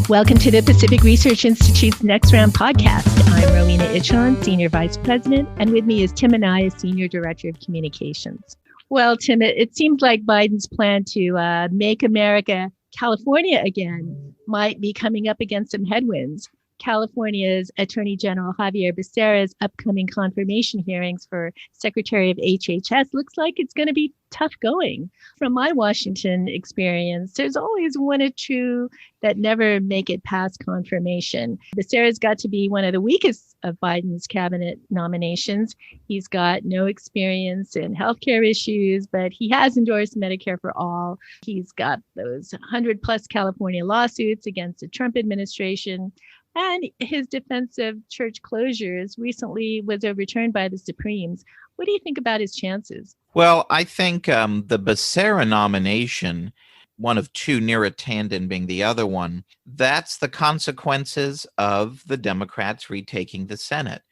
Welcome to the Pacific Research Institute's Next Round podcast. I'm Rowena Ichon, Senior Vice President, and with me is Tim Anaya, Senior Director of Communications. Well, Tim, it seems like Biden's plan to make America California again might be coming up against some headwinds. California's Attorney General Javier Becerra's upcoming confirmation hearings for Secretary of HHS looks like it's going to be tough going. From my Washington experience, there's always one or two that never make it past confirmation. Becerra's got to be one of the weakest of Biden's cabinet nominations. He's got no experience in healthcare issues, but he has endorsed Medicare for all. He's got those 100 plus California lawsuits against the Trump administration. And his defense of church closures recently was overturned by the Supremes. What do you think about his chances? Well, I think the Becerra nomination, one of two, near tandem being the other one, that's the consequences of the Democrats retaking the Senate.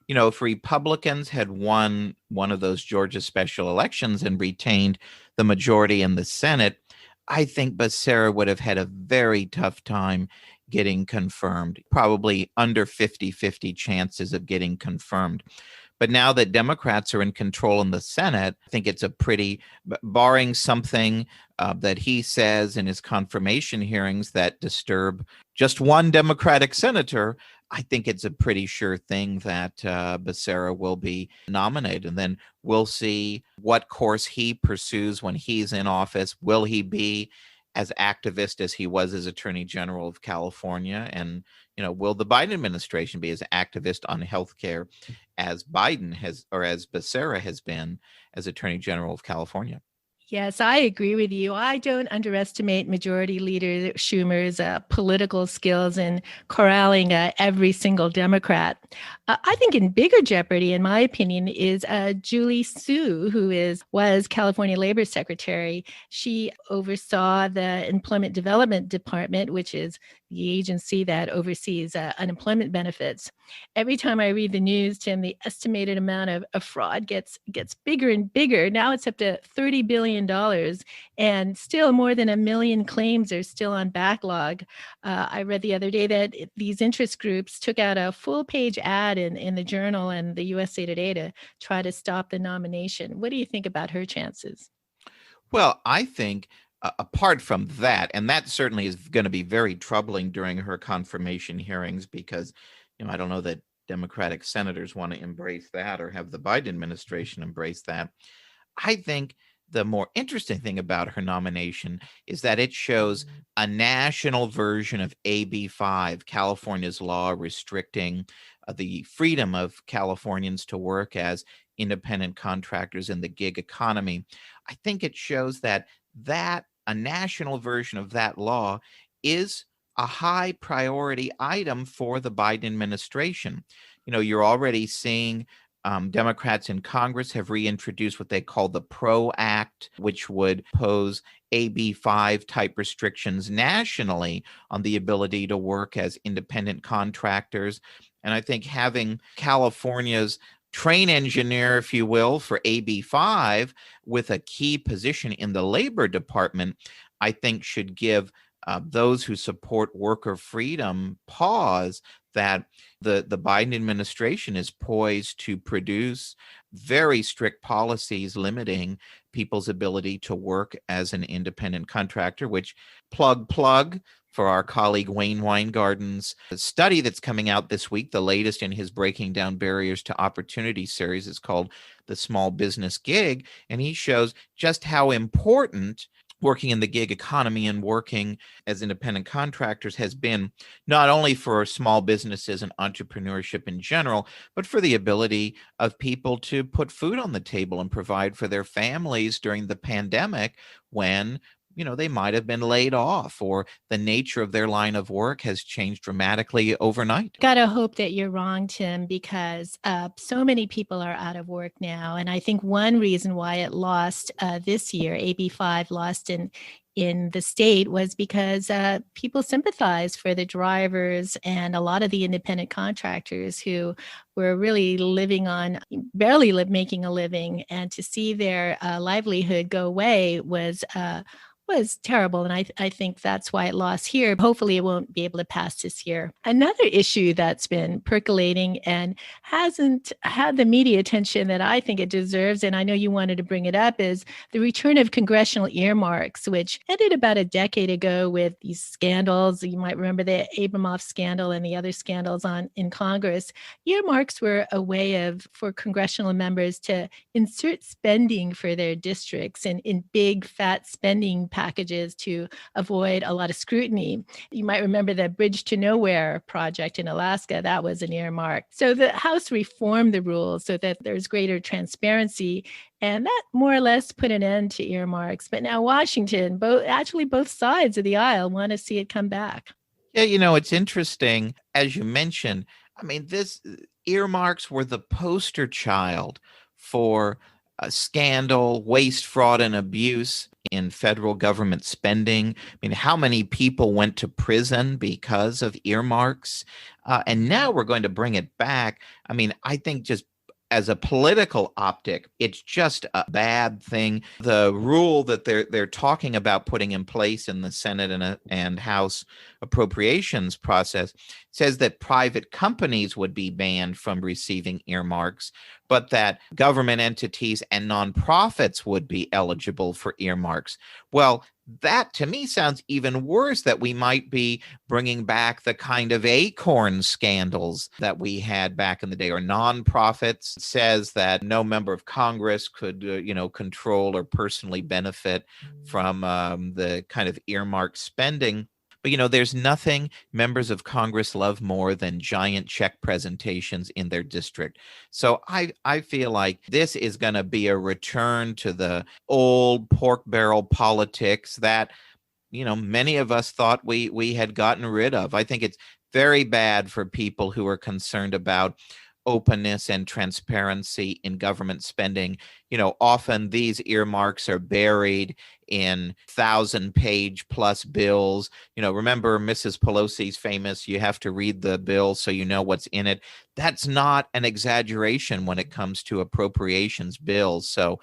You know, if Republicans had won one of those Georgia special elections and retained the majority in the Senate, I think Becerra would have had a very tough time getting confirmed, probably under 50-50 chances of getting confirmed. But now that Democrats are in control in the Senate, I think it's a pretty, barring something that he says in his confirmation hearings that disturb just one Democratic senator, I think it's a pretty sure thing that Becerra will be nominated. And then we'll see what course he pursues when he's in office. Will he be as activist as he was as Attorney General of California? And, you know, will the Biden administration be as activist on healthcare as Biden has, or as Becerra has been as Attorney General of California? Yes, I agree with you. I don't underestimate Majority Leader Schumer's political skills in corralling every single Democrat. I think in bigger jeopardy, in my opinion, is Julie Su, who was California Labor Secretary. She oversaw the Employment Development Department, which is the agency that oversees unemployment benefits. Every time I read the news, Tim, the estimated amount of fraud gets bigger and bigger. Now it's up to $30 billion, and still more than 1 million claims are still on backlog. I read the other day that these interest groups took out a full-page ad in the Journal and the USA Today to try to stop the nomination. What do you think about her chances? Well, I think apart from that, and that certainly is going to be very troubling during her confirmation hearings, because, you know, I don't know that Democratic senators want to embrace that or have the Biden administration embrace that. I think the more interesting thing about her nomination is that it shows a national version of AB 5, California's law restricting the freedom of Californians to work as independent contractors in the gig economy. I think it shows that a national version of that law is a high priority item for the Biden administration. You know, you're already seeing Democrats in Congress have reintroduced what they call the PRO Act, which would pose AB 5 type restrictions nationally on the ability to work as independent contractors. And I think having California's train engineer, if you will, for AB 5 with a key position in the Labor Department, I think should give those who support worker freedom pause that the Biden administration is poised to produce very strict policies limiting people's ability to work as an independent contractor, which plug for our colleague Wayne Weingarten's study that's coming out this week, the latest in his Breaking Down Barriers to Opportunity series, is called The Small Business Gig. And he shows just how important working in the gig economy and working as independent contractors has been, not only for small businesses and entrepreneurship in general, but for the ability of people to put food on the table and provide for their families during the pandemic when, you know, they might have been laid off or the nature of their line of work has changed dramatically overnight. Gotta hope that you're wrong, Tim, because so many people are out of work now. And I think one reason why it lost this year, AB 5 lost in the state, was because people sympathize for the drivers and a lot of the independent contractors who were really living on making a living, and to see their livelihood go away was was terrible. And I think that's why it lost here. Hopefully it won't be able to pass this year. Another issue that's been percolating and hasn't had the media attention that I think it deserves, and I know you wanted to bring it up, is the return of congressional earmarks, which ended about a decade ago with these scandals. You might remember the Abramoff scandal and the other scandals in Congress. Earmarks were a way for congressional members to insert spending for their districts and in big, fat spending packages to avoid a lot of scrutiny. You might remember the Bridge to Nowhere project in Alaska. That was an earmark. So the House reformed the rules so that there's greater transparency, and that more or less put an end to earmarks. But now Washington, both sides of the aisle want to see it come back. Yeah, it's interesting, as you mentioned. I mean, this earmarks were the poster child for scandal, waste, fraud, and abuse in federal government spending. I mean, how many people went to prison because of earmarks? And now we're going to bring it back. I mean, I think just as a political optic, it's just a bad thing. The rule that they're talking about putting in place in the Senate and House appropriations process says that private companies would be banned from receiving earmarks, but that government entities and nonprofits would be eligible for earmarks. Well, that to me sounds even worse, that we might be bringing back the kind of acorn scandals that we had back in the day, or nonprofits. Says that no member of Congress could, control or personally benefit from the kind of earmarked spending. But, there's nothing members of Congress love more than giant check presentations in their district. So I feel like this is going to be a return to the old pork barrel politics that, many of us thought we had gotten rid of. I think it's very bad for people who are concerned about openness and transparency in government spending. Often these earmarks are buried in 1,000-page plus bills. Remember Mrs. Pelosi's famous, you have to read the bill so you know what's in it. That's not an exaggeration when it comes to appropriations bills. So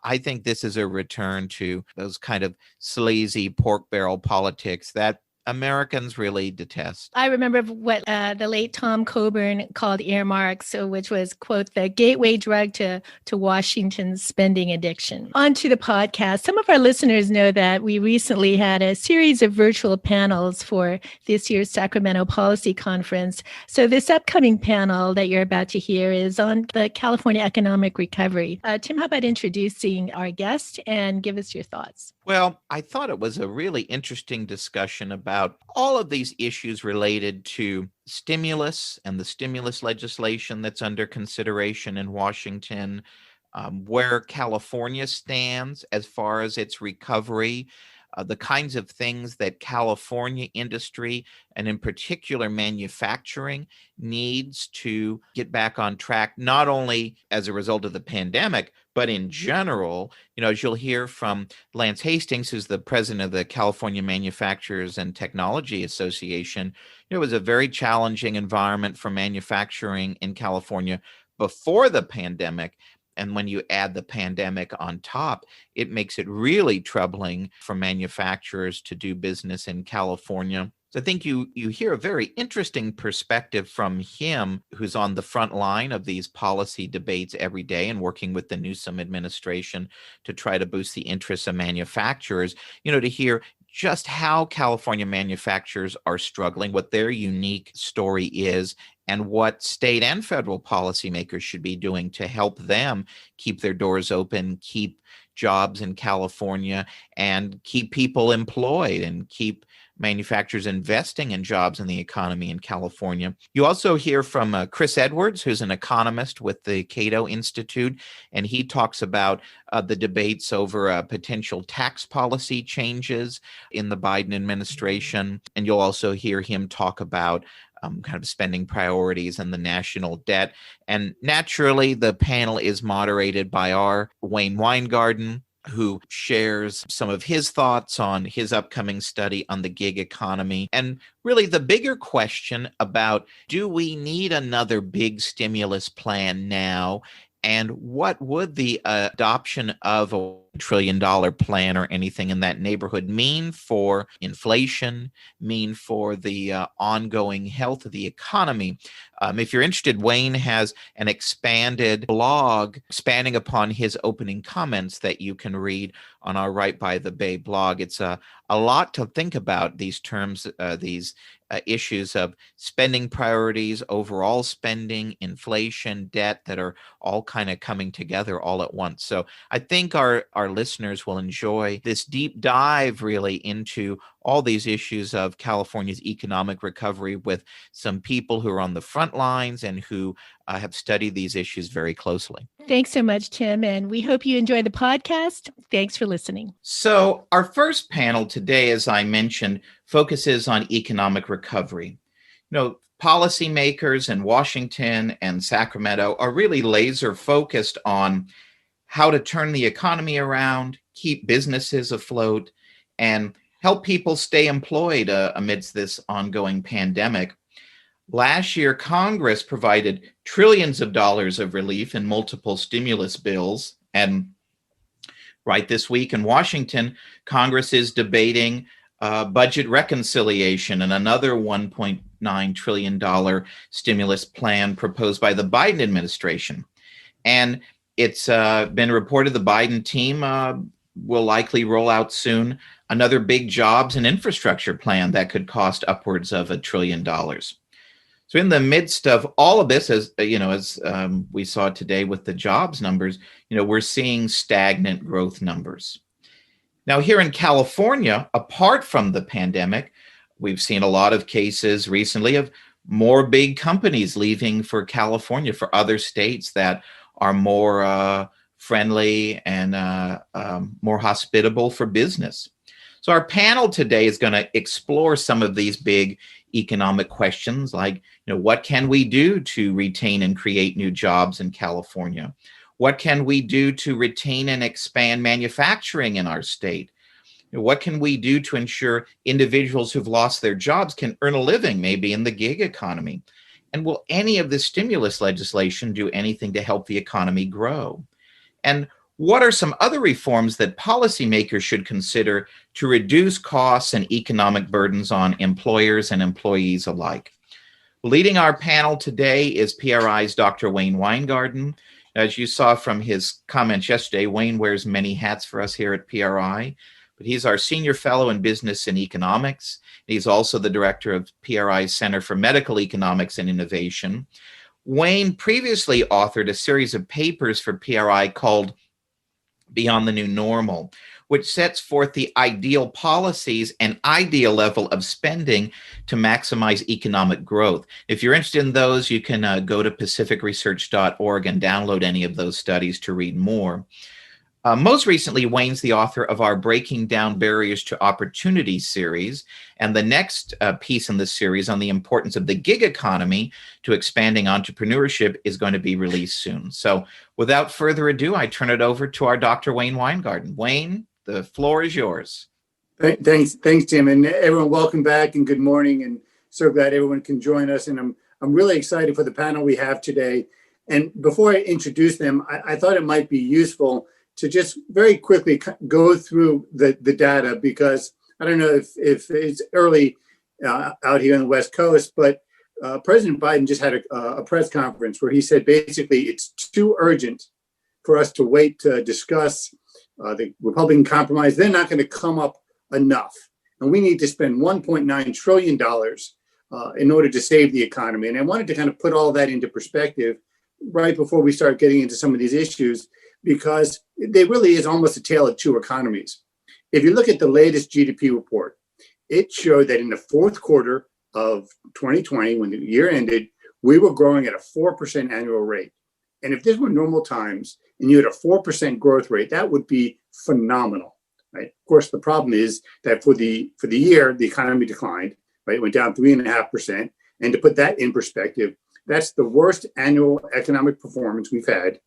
I think this is a return to those kind of sleazy pork barrel politics that Americans really detest. I remember what the late Thom Coburn called earmarks, which was, quote, the gateway drug to Washington's spending addiction. On to the podcast. Some of our listeners know that we recently had a series of virtual panels for this year's Sacramento Policy Conference. So this upcoming panel that you're about to hear is on the California economic recovery. Tim, how about introducing our guest and give us your thoughts? Well, I thought it was a really interesting discussion about all of these issues related to stimulus and the stimulus legislation that's under consideration in Washington, where California stands as far as its recovery, the kinds of things that California industry, and in particular manufacturing, needs to get back on track, not only as a result of the pandemic, but in general. As you'll hear from Lance Hastings, who's the president of the California Manufacturers and Technology Association, it was a very challenging environment for manufacturing in California before the pandemic. And when you add the pandemic on top, it makes it really troubling for manufacturers to do business in California. So I think you hear a very interesting perspective from him, who's on the front line of these policy debates every day and working with the Newsom administration to try to boost the interests of manufacturers, to hear just how California manufacturers are struggling, what their unique story is, and what state and federal policymakers should be doing to help them keep their doors open, keep jobs in California, and keep people employed and keep manufacturers investing in jobs in the economy in California. You also hear from Chris Edwards, who's an economist with the Cato Institute, and he talks about the debates over potential tax policy changes in the Biden administration. And you'll also hear him talk about kind of spending priorities and the national debt. And naturally, the panel is moderated by our Wayne Weingarten, who shares some of his thoughts on his upcoming study on the gig economy. And really the bigger question about, do we need another big stimulus plan now? And what would the adoption of a trillion plan or anything in that neighborhood mean for inflation, mean for the ongoing health of the economy? If you're interested, Wayne has an expanded blog expanding upon his opening comments that you can read on our Right by the Bay blog. It's a lot to think about, these terms, these issues of spending priorities, overall spending, inflation, debt, that are all kind of coming together all at once. So I think our listeners will enjoy this deep dive really into all these issues of California's economic recovery with some people who are on the front lines and who have studied these issues very closely. Thanks so much, Tim, and we hope you enjoy the podcast. Thanks for listening. So our first panel today, as I mentioned, focuses on economic recovery. Policymakers in Washington and Sacramento are really laser focused on how to turn the economy around, keep businesses afloat, and help people stay employed amidst this ongoing pandemic. Last year, Congress provided trillions of dollars of relief in multiple stimulus bills. And right this week in Washington, Congress is debating budget reconciliation and another $1.9 trillion stimulus plan proposed by the Biden administration. And it's been reported the Biden team will likely roll out soon another big jobs and infrastructure plan that could cost upwards of $1 trillion. So in the midst of all of this, as we saw today with the jobs numbers, we're seeing stagnant growth numbers. Now, here in California, apart from the pandemic, we've seen a lot of cases recently of more big companies leaving for California, for other states that are more friendly and more hospitable for business. So our panel today is going to explore some of these big economic questions, like, what can we do to retain and create new jobs in California? What can we do to retain and expand manufacturing in our state? What can we do to ensure individuals who've lost their jobs can earn a living, maybe in the gig economy? And will any of the stimulus legislation do anything to help the economy grow? And what are some other reforms that policymakers should consider to reduce costs and economic burdens on employers and employees alike? Leading our panel today is PRI's Dr. Wayne Weingarten. As you saw from his comments yesterday, Wayne wears many hats for us here at PRI, but he's our senior fellow in business and economics. He's also the director of PRI's Center for Medical Economics and Innovation. Wayne previously authored a series of papers for PRI called Beyond the New Normal, which sets forth the ideal policies and ideal level of spending to maximize economic growth. If you're interested in those, you can go to pacificresearch.org and download any of those studies to read more. Most recently, Wayne's the author of our Breaking Down Barriers to Opportunity series, and the next piece in this series on the importance of the gig economy to expanding entrepreneurship is going to be released soon. So without further ado, I turn it over to our Dr. Wayne Weingarten. Wayne, the floor is yours. Thanks, Tim, and everyone, welcome back and good morning, and so glad everyone can join us. And I'm really excited for the panel we have today. And before I introduce them, I thought it might be useful to just very quickly go through the data, because I don't know if it's early out here on the West Coast, but President Biden just had a press conference where he said basically it's too urgent for us to wait to discuss the Republican compromise. They're not going to come up enough. And we need to spend $1.9 trillion in order to save the economy. And I wanted to kind of put all that into perspective right before we start getting into some of these issues, because there really is almost a tale of two economies. If you look at the latest GDP report, it showed that in the fourth quarter of 2020, when the year ended, we were growing at a 4% annual rate. And if this were normal times and you had a 4% growth rate, that would be phenomenal, right? Of course, the problem is that for the year, the economy declined, right? It went down 3.5%. And to put that in perspective, that's the worst annual economic performance we've had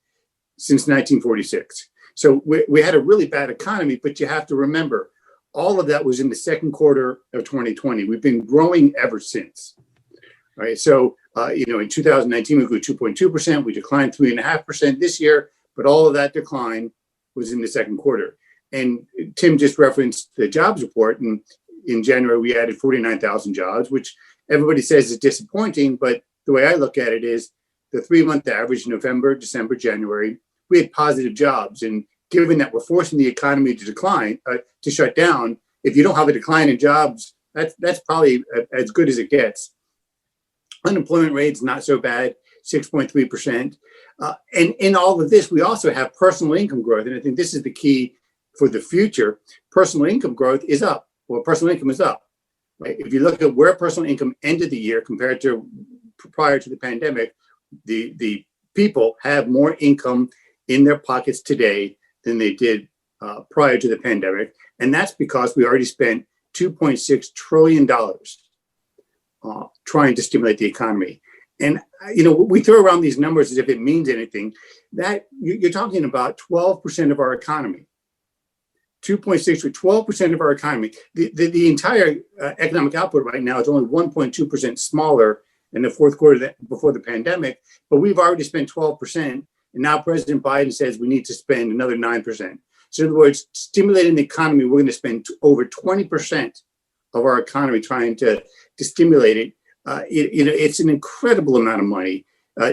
since 1946. So we had a really bad economy, but you have to remember, all of that was in the second quarter of 2020. We've been growing ever since, right? So, in 2019, we grew 2.2%. We declined 3.5% this year, but all of that decline was in the second quarter. And Tim just referenced the jobs report. And in January, we added 49,000 jobs, which everybody says is disappointing. But the way I look at it is the 3-month average, November, December, January, we had positive jobs. And given that we're forcing the economy to decline, to shut down, if you don't have a decline in jobs, that's probably as good as it gets. Unemployment rate's not so bad, 6.3%. And in all of this, we also have personal income growth. And I think this is the key for the future. Personal income growth is up. Well, personal income is up. Right? If you look at where personal income ended the year compared to prior to the pandemic, the people have more income in their pockets today than they did prior to the pandemic. And that's because we already spent $2.6 trillion trying to stimulate the economy. And, we throw around these numbers as if it means anything. That you're talking about 12% of our economy. 2.6 to 12% of our economy. The entire economic output right now is only 1.2% smaller in the fourth quarter before the pandemic, but we've already spent 12%. And now President Biden says we need to spend another 9%. So in other words, stimulating the economy, we're going to spend over 20% of our economy trying to stimulate it. It's an incredible amount of money.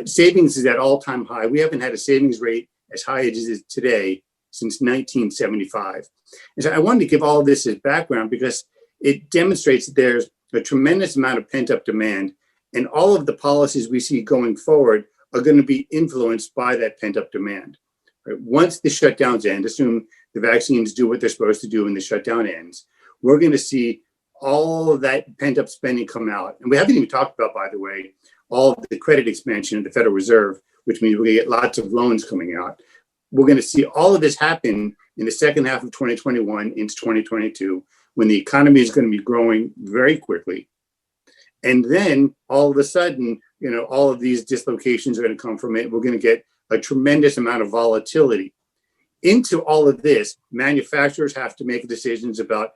Savings is at all-time high. We haven't had a savings rate as high as it is today since 1975. And so I wanted to give all of this as background because it demonstrates that there's a tremendous amount of pent-up demand, and all of the policies we see going forward are going to be influenced by that pent-up demand. Right? Once the shutdowns end, assume the vaccines do what they're supposed to do and the shutdown ends, we're going to see all of that pent-up spending come out. And we haven't even talked about, by the way, all of the credit expansion of the Federal Reserve, which means we're going to get lots of loans coming out. We're going to see all of this happen in the second half of 2021 into 2022, when the economy is going to be growing very quickly. And then all of a sudden, all of these dislocations are going to come from it. We're going to get a tremendous amount of volatility. Into all of this, manufacturers have to make decisions about,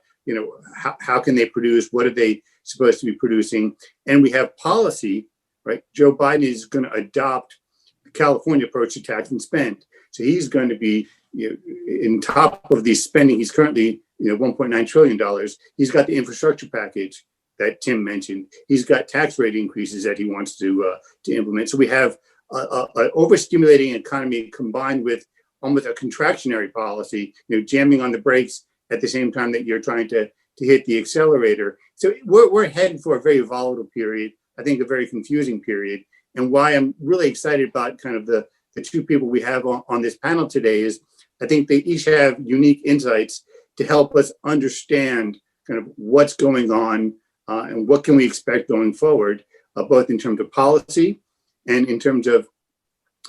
how can they produce? What are they supposed to be producing? And we have policy, right? Joe Biden is going to adopt the California approach to tax and spend. So he's going to be, in top of the spending, he's currently, $1.9 trillion. He's got the infrastructure package that Tim mentioned. He's got tax rate increases that he wants to implement. So we have an overstimulating economy combined with almost a contractionary policy, jamming on the brakes at the same time that you're trying to hit the accelerator. So we're headed for a very volatile period, I think a very confusing period. And why I'm really excited about kind of the two people we have on this panel today is I think they each have unique insights to help us understand kind of what's going on and what can we expect going forward, both in terms of policy and in terms of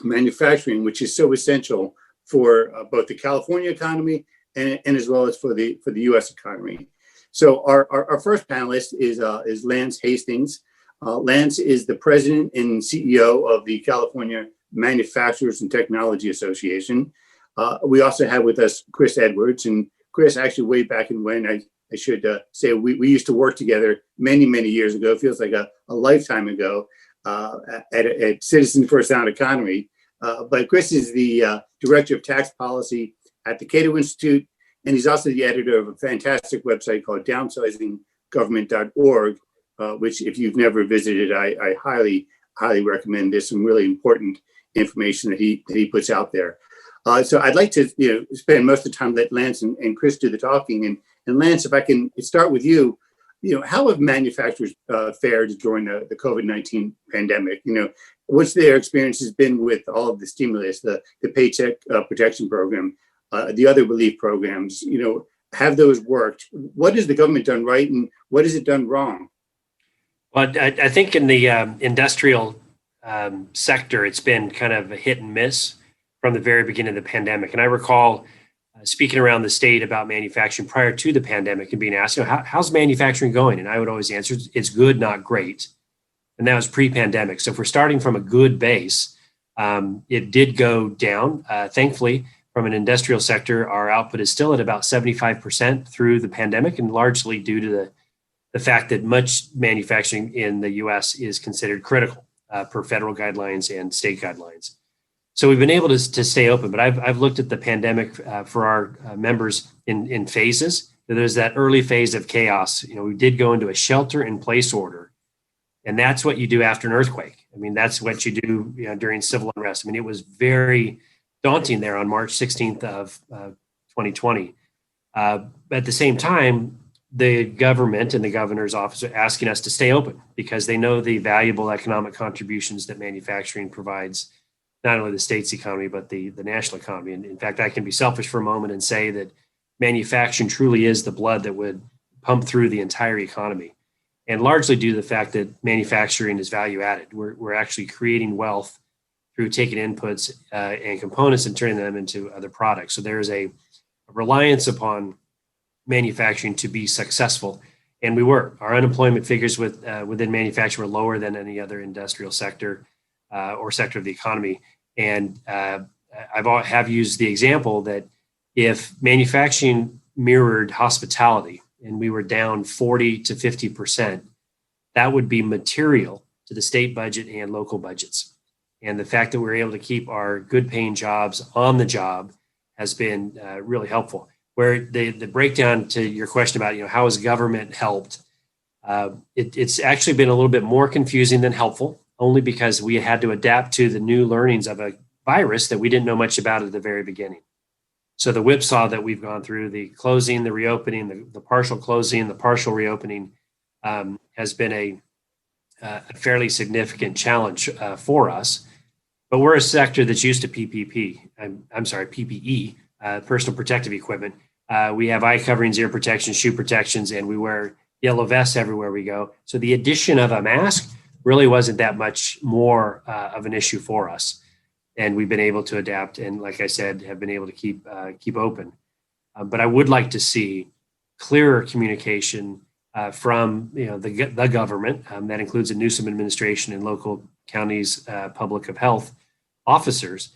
manufacturing, which is so essential for both the California economy and as well as for the U.S. economy. So our first panelist is Lance Hastings. Lance is the president and CEO of the California Manufacturers and Technology Association. We also have with us Chris Edwards, and Chris, actually way back in when, I should say we used to work together many, many years ago. It feels like a lifetime ago at Citizen for a Sound Economy. But Chris is the director of tax policy at the Cato Institute, and he's also the editor of a fantastic website called downsizinggovernment.org, which if you've never visited, I highly, highly recommend. There's some really important information that he puts out there. So I'd like to spend most of the time let Lance and Chris do the talking. And Lance, if I can start with you, how have manufacturers fared during the COVID-19 pandemic? What's their experiences been with all of the stimulus, the Paycheck Protection Program, the other relief programs? Have those worked? What has the government done right, and what has it done wrong? Well, I think in the industrial sector, it's been kind of a hit and miss from the very beginning of the pandemic. And I recall speaking around the state about manufacturing prior to the pandemic and being asked, how's manufacturing going? And I would always answer, it's good, not great. And that was pre-pandemic. So if we're starting from a good base, it did go down. Thankfully, from an industrial sector, our output is still at about 75% through the pandemic, and largely due to the fact that much manufacturing in the U.S. is considered critical per federal guidelines and state guidelines. So we've been able to stay open, but I've looked at the pandemic for our members in phases. There's that early phase of chaos. We did go into a shelter-in-place order, and that's what you do after an earthquake. I mean, that's what you do during civil unrest. I mean, it was very daunting there on March 16th of 2020. But at the same time, the government and the governor's office are asking us to stay open because they know the valuable economic contributions that manufacturing provides, not only the state's economy, but the national economy. And in fact, I can be selfish for a moment and say that manufacturing truly is the blood that would pump through the entire economy, and largely due to the fact that manufacturing is value added. We're actually creating wealth through taking inputs and components and turning them into other products. So there is a reliance upon manufacturing to be successful, and we were. Our unemployment figures within manufacturing were lower than any other industrial sector or sector of the economy. And I've used the example that if manufacturing mirrored hospitality and we were down 40 to 50%, that would be material to the state budget and local budgets. And the fact that we're able to keep our good paying jobs on the job has been really helpful. Where the breakdown to your question about, how has government helped? It's actually been a little bit more confusing than helpful, only because we had to adapt to the new learnings of a virus that we didn't know much about at the very beginning. So the whipsaw that we've gone through, the closing, the reopening, the partial closing, the partial reopening, has been a fairly significant challenge for us. But we're a sector that's used to PPE, personal protective equipment. We have eye coverings, ear protections, shoe protections, and we wear yellow vests everywhere we go. So the addition of a mask really wasn't that much more of an issue for us. And we've been able to adapt, and like I said, have been able to keep open. But I would like to see clearer communication from the government. That includes the Newsom administration and local counties, public of health officers,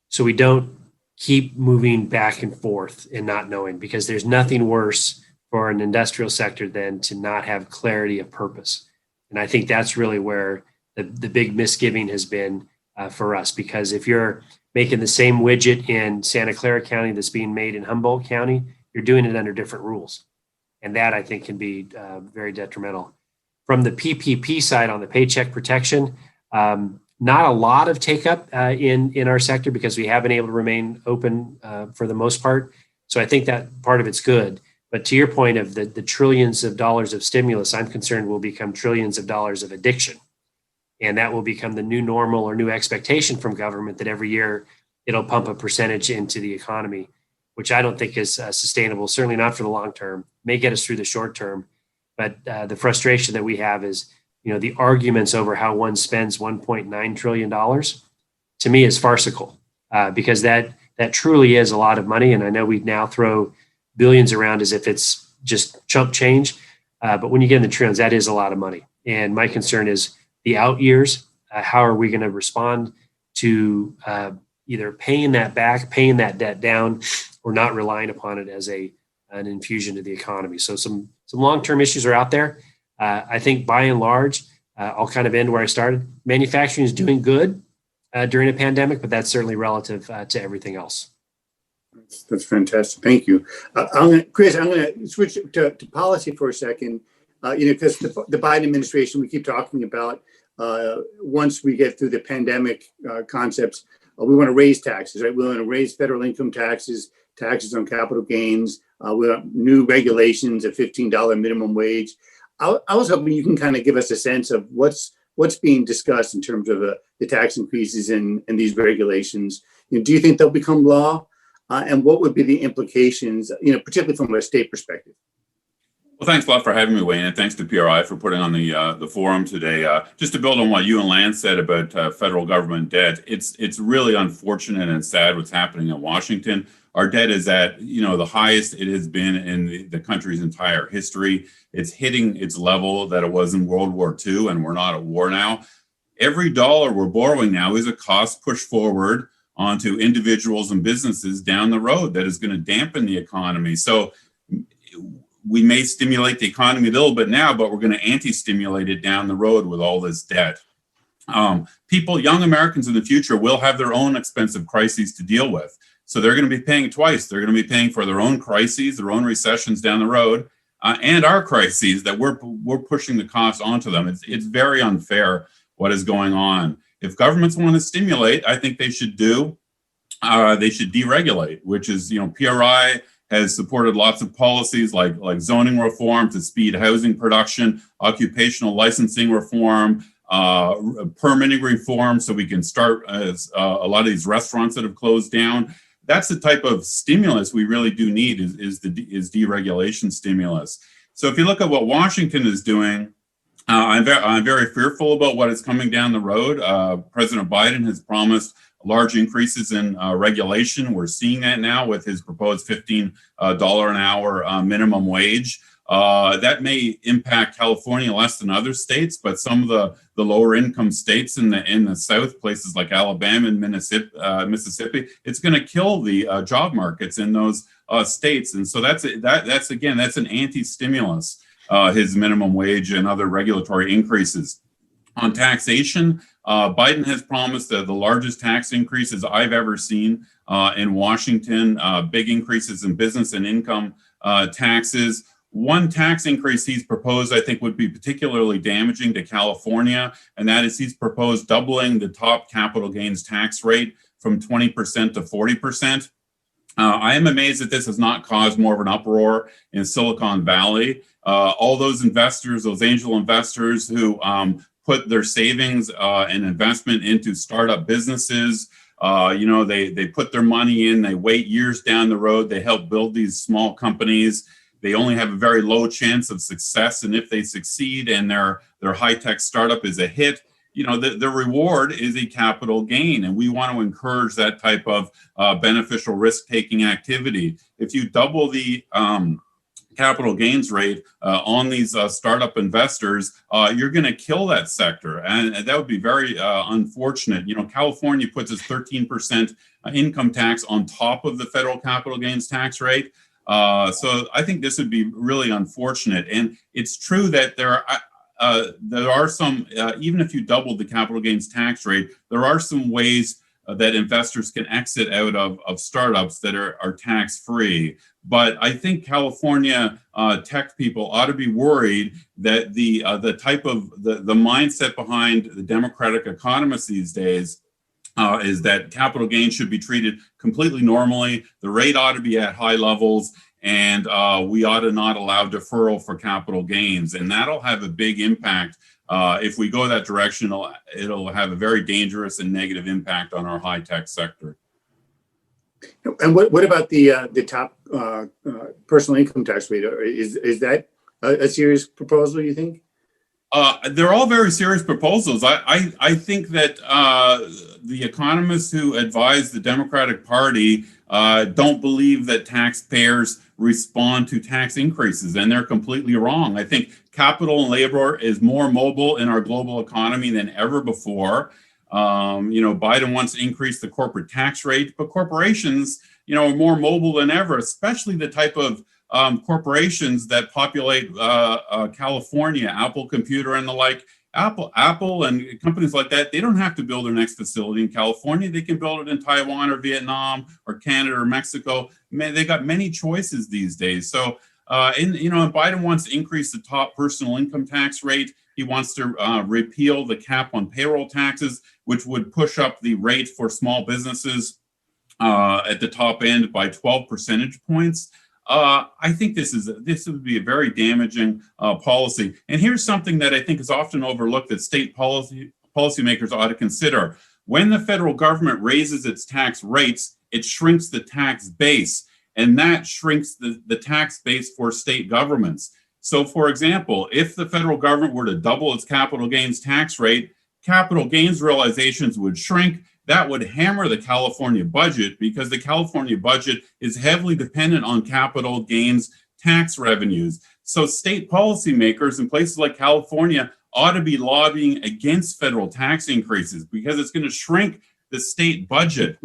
so we don't keep moving back and forth and not knowing, because there's nothing worse for an industrial sector than to not have clarity of purpose. And I think that's really where the big misgiving has been for us, because if you're making the same widget in Santa Clara County that's being made in Humboldt County, you're doing it under different rules. And that, I think, can be very detrimental. From the PPP side on the paycheck protection, not a lot of take up in our sector because we have been able to remain open for the most part. So I think that part of it's good. But to your point of the trillions of dollars of stimulus, I'm concerned will become trillions of dollars of addiction. And that will become the new normal or new expectation from government, that every year it'll pump a percentage into the economy, which I don't think is sustainable, certainly not for the long term. May get us through the short term. But the frustration that we have is, the arguments over how one spends $1.9 trillion, to me, is farcical, because that truly is a lot of money. And I know we now throw billions around as if it's just chump change. But when you get in the trillions, that is a lot of money. And my concern is the out years. How are we going to respond to either paying that back, paying that debt down, or not relying upon it as an infusion to the economy? So some long-term issues are out there. I think by and large, I'll kind of end where I started. Manufacturing is doing good during a pandemic, but that's certainly relative to everything else. That's fantastic. Thank you. Chris, I'm going to switch to policy for a second. Because the Biden administration, we keep talking about once we get through the pandemic concepts, we want to raise taxes, right? We want to raise federal income taxes, taxes on capital gains. We want new regulations, a $15 minimum wage. I was hoping you can kind of give us a sense of what's being discussed in terms of the tax increases and these regulations. Do you think they'll become law? And what would be the implications, particularly from a state perspective? Well, thanks a lot for having me, Wayne, and thanks to PRI for putting on the forum today. Just to build on what you and Lance said about federal government debt, it's really unfortunate and sad what's happening in Washington. Our debt is at the highest it has been in the country's entire history. It's hitting its level that it was in World War II, and we're not at war now. Every dollar we're borrowing now is a cost push forward onto individuals and businesses down the road that is going to dampen the economy. So we may stimulate the economy a little bit now, but we're going to anti-stimulate it down the road with all this debt. Young Americans in the future will have their own expensive crises to deal with. So they're going to be paying twice. They're going to be paying for their own crises, their own recessions down the road, and our crises that we're pushing the cost onto them. It's very unfair what is going on. If governments want to stimulate, I think they should deregulate, which is, PRI has supported lots of policies like zoning reform to speed housing production, occupational licensing reform, permitting reform, so we can start a lot of these restaurants that have closed down. That's the type of stimulus we really do need is deregulation stimulus. So if you look at what Washington is doing, I'm very fearful about what is coming down the road. President Biden has promised large increases in regulation. We're seeing that now with his proposed $15 an hour minimum wage. That may impact California less than other states, but some of the lower income states in the South, places like Alabama and Mississippi, it's going to kill the job markets in those states. And so that's an anti-stimulus, his minimum wage and other regulatory increases. On taxation, Biden has promised the largest tax increases I've ever seen in Washington, big increases in business and income taxes. One tax increase he's proposed, I think, would be particularly damaging to California, and that is he's proposed doubling the top capital gains tax rate from 20% to 40%. I am amazed that this has not caused more of an uproar in Silicon Valley. All those investors, those angel investors who put their savings and investment into startup businesses, they put their money in, they wait years down the road, they help build these small companies. They only have a very low chance of success, and if they succeed and their high-tech startup is a hit, the reward is a capital gain, and we want to encourage that type of beneficial risk-taking activity. If you double the capital gains rate on these startup investors, you're going to kill that sector, and that would be very unfortunate. California puts its 13% income tax on top of the federal capital gains tax rate. So I think this would be really unfortunate. And it's true that there are some, even if you doubled the capital gains tax rate, there are some ways that investors can exit out of startups that are tax-free. But I think California tech people ought to be worried that the type of the mindset behind the Democratic economists these days is that capital gains should be treated completely normally. The rate ought to be at high levels, and we ought to not allow deferral for capital gains. And that'll have a big impact. If we go that direction, it'll have a very dangerous and negative impact on our high-tech sector. And what about the top personal income tax rate? Is that a serious proposal, you think? They're all very serious proposals. I think that the economists who advise the Democratic Party don't believe that taxpayers respond to tax increases, and they're completely wrong. I think capital and labor is more mobile in our global economy than ever before. Biden wants to increase the corporate tax rate, but corporations, are more mobile than ever, especially the type of corporations that populate California, Apple Computer and the like. Apple and companies like that, they don't have to build their next facility in California. They can build it in Taiwan or Vietnam or Canada or Mexico. They got many choices these days. So, Biden wants to increase the top personal income tax rate. He wants to repeal the cap on payroll taxes, which would push up the rate for small businesses at the top end by 12 percentage points. I think this would be a very damaging policy. And here's something that I think is often overlooked that state policymakers ought to consider. When the federal government raises its tax rates, it shrinks the tax base, and that shrinks the tax base for state governments. So, for example, if the federal government were to double its capital gains tax rate, capital gains realizations would shrink. That would hammer the California budget because the California budget is heavily dependent on capital gains tax revenues. So state policymakers in places like California ought to be lobbying against federal tax increases because it's going to shrink the state budget.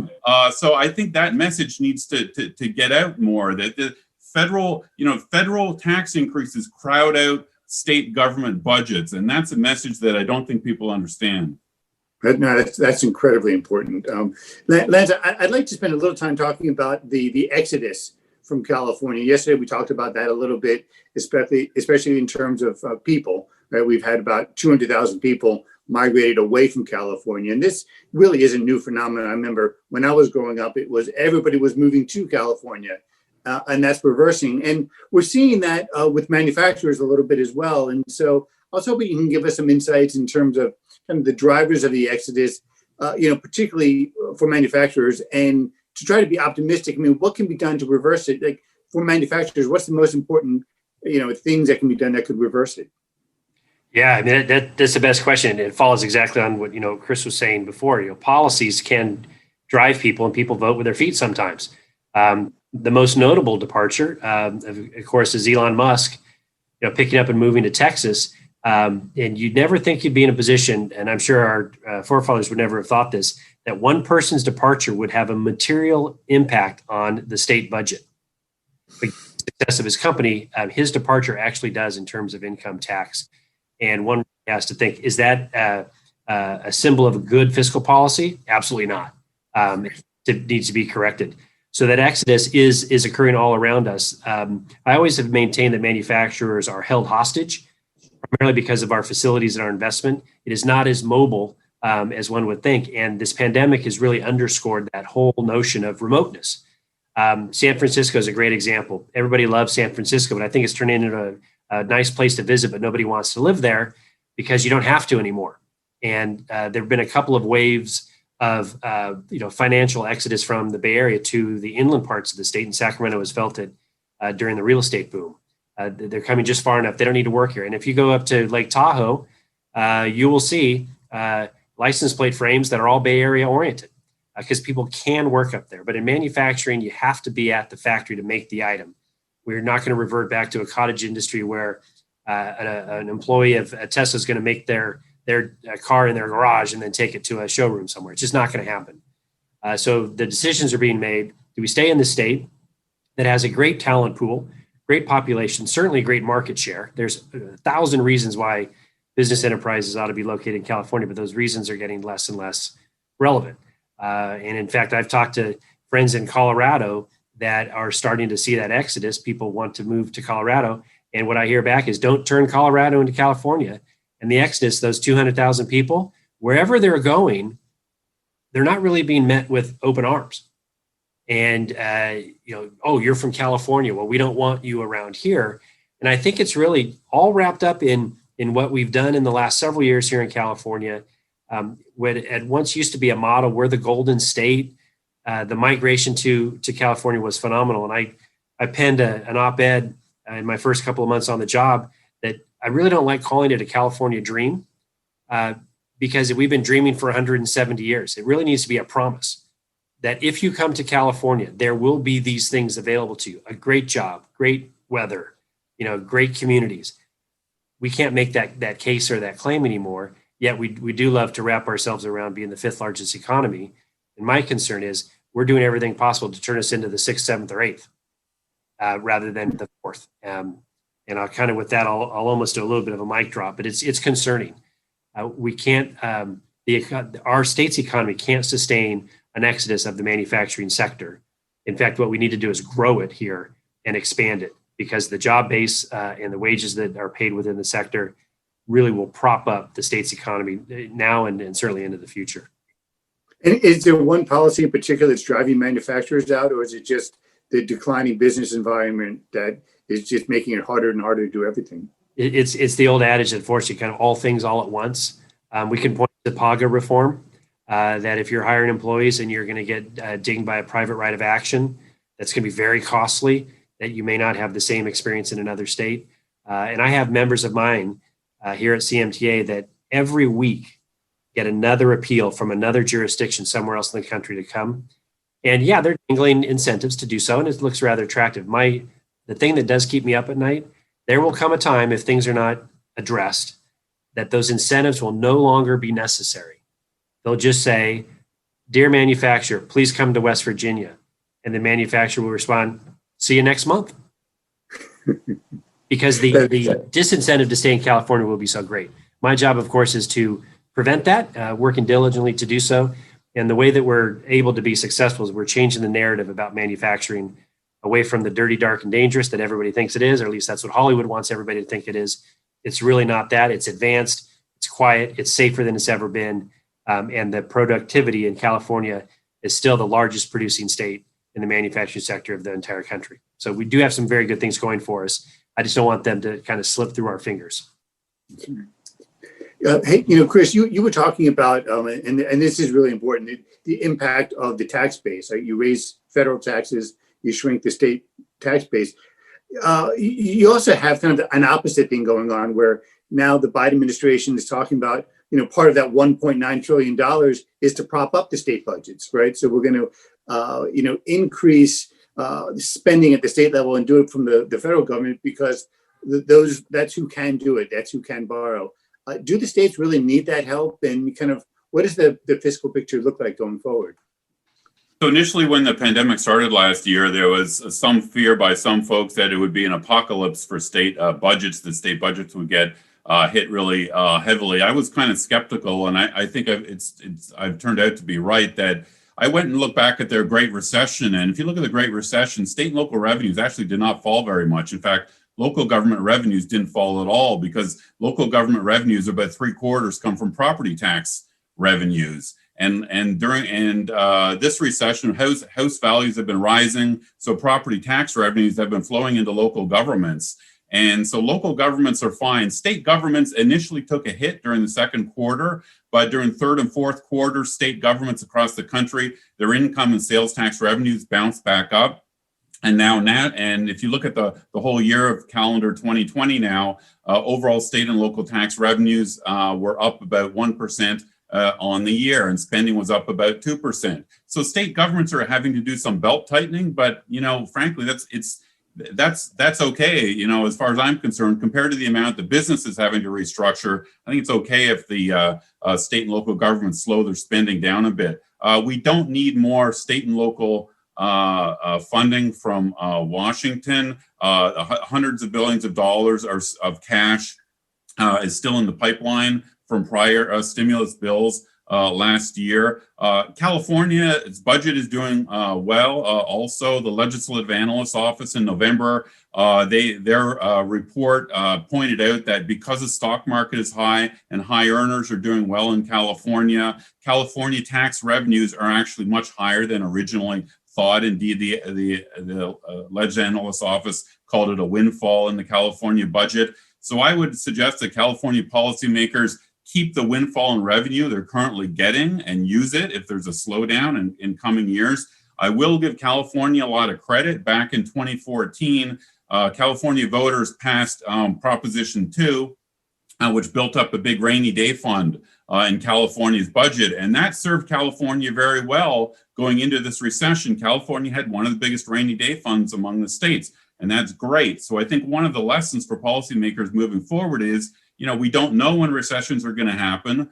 So I think that message needs to get out more, that the federal tax increases crowd out state government budgets. And that's a message that I don't think people understand. No, that's incredibly important. Lance, I'd like to spend a little time talking about the exodus from California. Yesterday, we talked about that a little bit, especially in terms of people. Right? We've had about 200,000 people migrated away from California. And this really is a new phenomenon. I remember when I was growing up, it was everybody was moving to California, and that's reversing. And we're seeing that with manufacturers a little bit as well. And so I was hoping you can give us some insights in terms of kind of the drivers of the exodus, particularly for manufacturers, and to try to be optimistic. I mean, what can be done to reverse it? Like for manufacturers, what's the most important, things that can be done that could reverse it? Yeah, I mean, that's the best question. It follows exactly on what, Chris was saying before. Policies can drive people, and people vote with their feet sometimes. The most notable departure, of course, is Elon Musk, picking up and moving to Texas. And you'd never think you'd be in a position, and I'm sure our forefathers would never have thought this, that one person's departure would have a material impact on the state budget. The success of his company, his departure actually does in terms of income tax. And one has to think, is that a symbol of a good fiscal policy? Absolutely not. It needs to be corrected. So that exodus is occurring all around us. I always have maintained that manufacturers are held hostage, primarily because of our facilities and our investment. It is not as mobile as one would think. And this pandemic has really underscored that whole notion of remoteness. San Francisco is a great example. Everybody loves San Francisco, but I think it's turned into a nice place to visit, but nobody wants to live there because you don't have to anymore. And there have been a couple of waves of financial exodus from the Bay Area to the inland parts of the state, and Sacramento has felt it during the real estate boom. They're coming just far enough; they don't need to work here. And if you go up to Lake Tahoe, you will see license plate frames that are all Bay Area oriented because people can work up there. But in manufacturing, you have to be at the factory to make the item. We're not going to revert back to a cottage industry where an employee of Tesla is going to make their car in their garage and then take it to a showroom somewhere. It's just not going to happen. So the decisions are being made. Do we stay in the state that has a great talent pool, great population, certainly great market share? There's 1,000 reasons why business enterprises ought to be located in California, but those reasons are getting less and less relevant. And in fact, I've talked to friends in Colorado that are starting to see that exodus. People want to move to Colorado. And what I hear back is don't turn Colorado into California. And the exodus, those 200,000 people, wherever they're going, they're not really being met with open arms. And, oh, you're from California. Well, we don't want you around here. And I think it's really all wrapped up in what we've done in the last several years here in California. What at once used to be a model, we're the Golden State. The migration to California was phenomenal. And I penned an op-ed in my first couple of months on the job that I really don't like calling it a California dream because we've been dreaming for 170 years. It really needs to be a promise that if you come to California, there will be these things available to you: a great job, great weather, great communities. We can't make that case or that claim anymore. Yet we do love to wrap ourselves around being the 5th largest economy. And my concern is we're doing everything possible to turn us into the 6th, 7th, or 8th rather than the 4th. And I'll kind of with that, I'll almost do a little bit of a mic drop, but it's concerning. We can't, our state's economy can't sustain an exodus of the manufacturing sector. In fact, what we need to do is grow it here and expand it because the job base and the wages that are paid within the sector really will prop up the state's economy now and certainly into the future. And is there one policy in particular that's driving manufacturers out, or is it just the declining business environment that is just making it harder and harder to do everything? It's the old adage, unfortunately, kind of all things all at once. We can point to PAGA reform, that if you're hiring employees and you're going to get dinged by a private right of action, that's going to be very costly, that you may not have the same experience in another state. And I have members of mine here at CMTA that every week get another appeal from another jurisdiction somewhere else in the country to come. And yeah, they're dangling incentives to do so, and it looks rather attractive. The thing that does keep me up at night, there will come a time if things are not addressed that those incentives will no longer be necessary. They'll just say, dear manufacturer, please come to West Virginia. And the manufacturer will respond, see you next month. Because the disincentive to stay in California will be so great. My job, of course, is to prevent that, working diligently to do so. And the way that we're able to be successful is we're changing the narrative about manufacturing away from the dirty, dark, and dangerous that everybody thinks it is, or at least that's what Hollywood wants everybody to think it is. It's really not that. It's advanced, it's quiet, it's safer than it's ever been. And the productivity in California is still the largest producing state in the manufacturing sector of the entire country. So we do have some very good things going for us. I just don't want them to kind of slip through our fingers. Hey, Chris, you were talking about, and this is really important, the impact of the tax base. Right? You raise federal taxes, you shrink the state tax base. You also have kind of an opposite thing going on where now the Biden administration is talking about, part of that $1.9 trillion is to prop up the state budgets, right? So we're going to, increase spending at the state level and do it from the federal government because that's who can do it. That's who can borrow. Do the states really need that help? And kind of what does the fiscal picture look like going forward? So initially, when the pandemic started last year, there was some fear by some folks that it would be an apocalypse for state budgets, that state budgets would get hit really heavily. I was kind of skeptical, and I think I've turned out to be right. That I went and looked back at their Great Recession, and if you look at the Great Recession, state and local revenues actually did not fall very much. In fact, local government revenues didn't fall at all because local government revenues, about 3/4 come from property tax revenues. And during this recession, house values have been rising, so property tax revenues have been flowing into local governments. And so local governments are fine. State governments initially took a hit during the second quarter, but during third and fourth quarter, state governments across the country, their income and sales tax revenues bounced back up. And and if you look at the whole year of calendar 2020 now, overall state and local tax revenues were up about 1% on the year, and spending was up about 2%. So state governments are having to do some belt tightening, but frankly, that's okay. As far as I'm concerned, compared to the amount the business is having to restructure, I think it's okay if the state and local governments slow their spending down a bit. We don't need more state and local funding from Washington. Hundreds of billions of dollars of cash is still in the pipeline from prior stimulus bills last year. California's budget is doing well. Also, the Legislative Analyst's Office in November, their report pointed out that because the stock market is high and high earners are doing well in California, California tax revenues are actually much higher than originally thought. Indeed, the Legislative Analyst's Office called it a windfall in the California budget. So I would suggest that California policymakers keep the windfall in revenue they're currently getting and use it if there's a slowdown in coming years. I will give California a lot of credit. Back in 2014, California voters passed Proposition 2, which built up a big rainy day fund in California's budget. And that served California very well going into this recession. California had one of the biggest rainy day funds among the states, and that's great. So I think one of the lessons for policymakers moving forward is, we don't know when recessions are going to happen.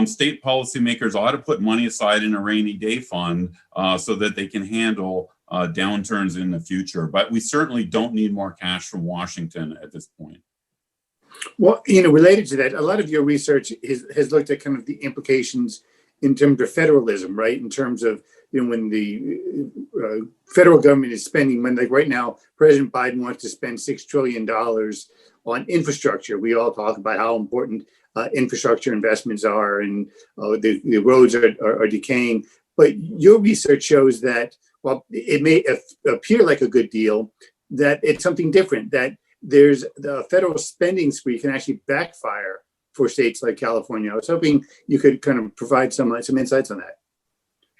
State policymakers ought to put money aside in a rainy day fund so that they can handle downturns in the future. But we certainly don't need more cash from Washington at this point. Well, related to that, a lot of your research has looked at kind of the implications in terms of federalism, right? In terms of, when the federal government is spending, when right now, President Biden wants to spend $6 trillion on infrastructure. We all talk about how important infrastructure investments are, and the roads are decaying. But your research shows that while it may appear like a good deal, that it's something different, that there's the federal spending spree can actually backfire for states like California. I was hoping you could kind of provide some insights on that.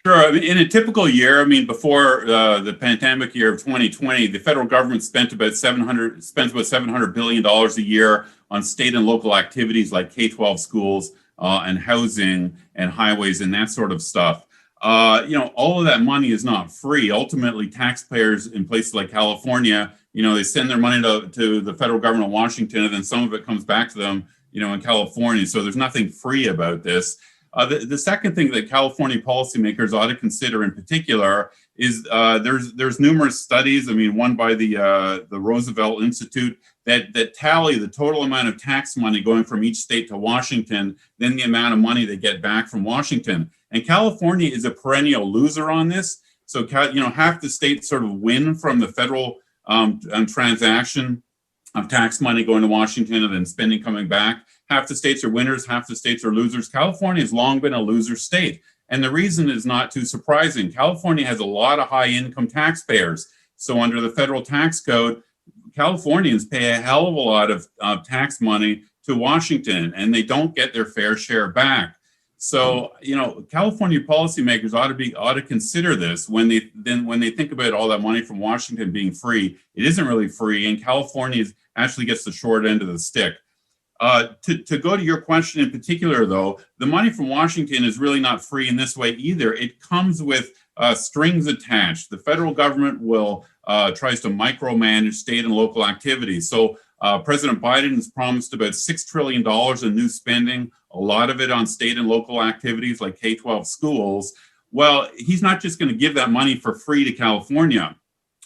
Sure. In a typical year, before the pandemic year of 2020, the federal government spent about $700 billion a year on state and local activities like K-12 schools and housing and highways and that sort of stuff. All of that money is not free. Ultimately, taxpayers in places like California, they send their money to the federal government of Washington, and then some of it comes back to them, in California. So there's nothing free about this. The second thing that California policymakers ought to consider in particular is there's numerous studies. One by the Roosevelt Institute that tally the total amount of tax money going from each state to Washington, then the amount of money they get back from Washington. And California is a perennial loser on this. So, half the states sort of win from the federal transaction of tax money going to Washington and then spending coming back. Half the states are winners, half the states are losers. California has long been a loser state. And the reason is not too surprising. California has a lot of high income taxpayers. So under the federal tax code, Californians pay a hell of a lot of tax money to Washington, and they don't get their fair share back. So, California policymakers ought to consider this when they think about all that money from Washington being free. It isn't really free, and California actually gets the short end of the stick. To go to your question in particular, though, the money from Washington is really not free in this way either. It comes with strings attached. The federal government tries to micromanage state and local activities. So President Biden has promised about $6 trillion in new spending, a lot of it on state and local activities like K-12 schools. Well, he's not just going to give that money for free to California.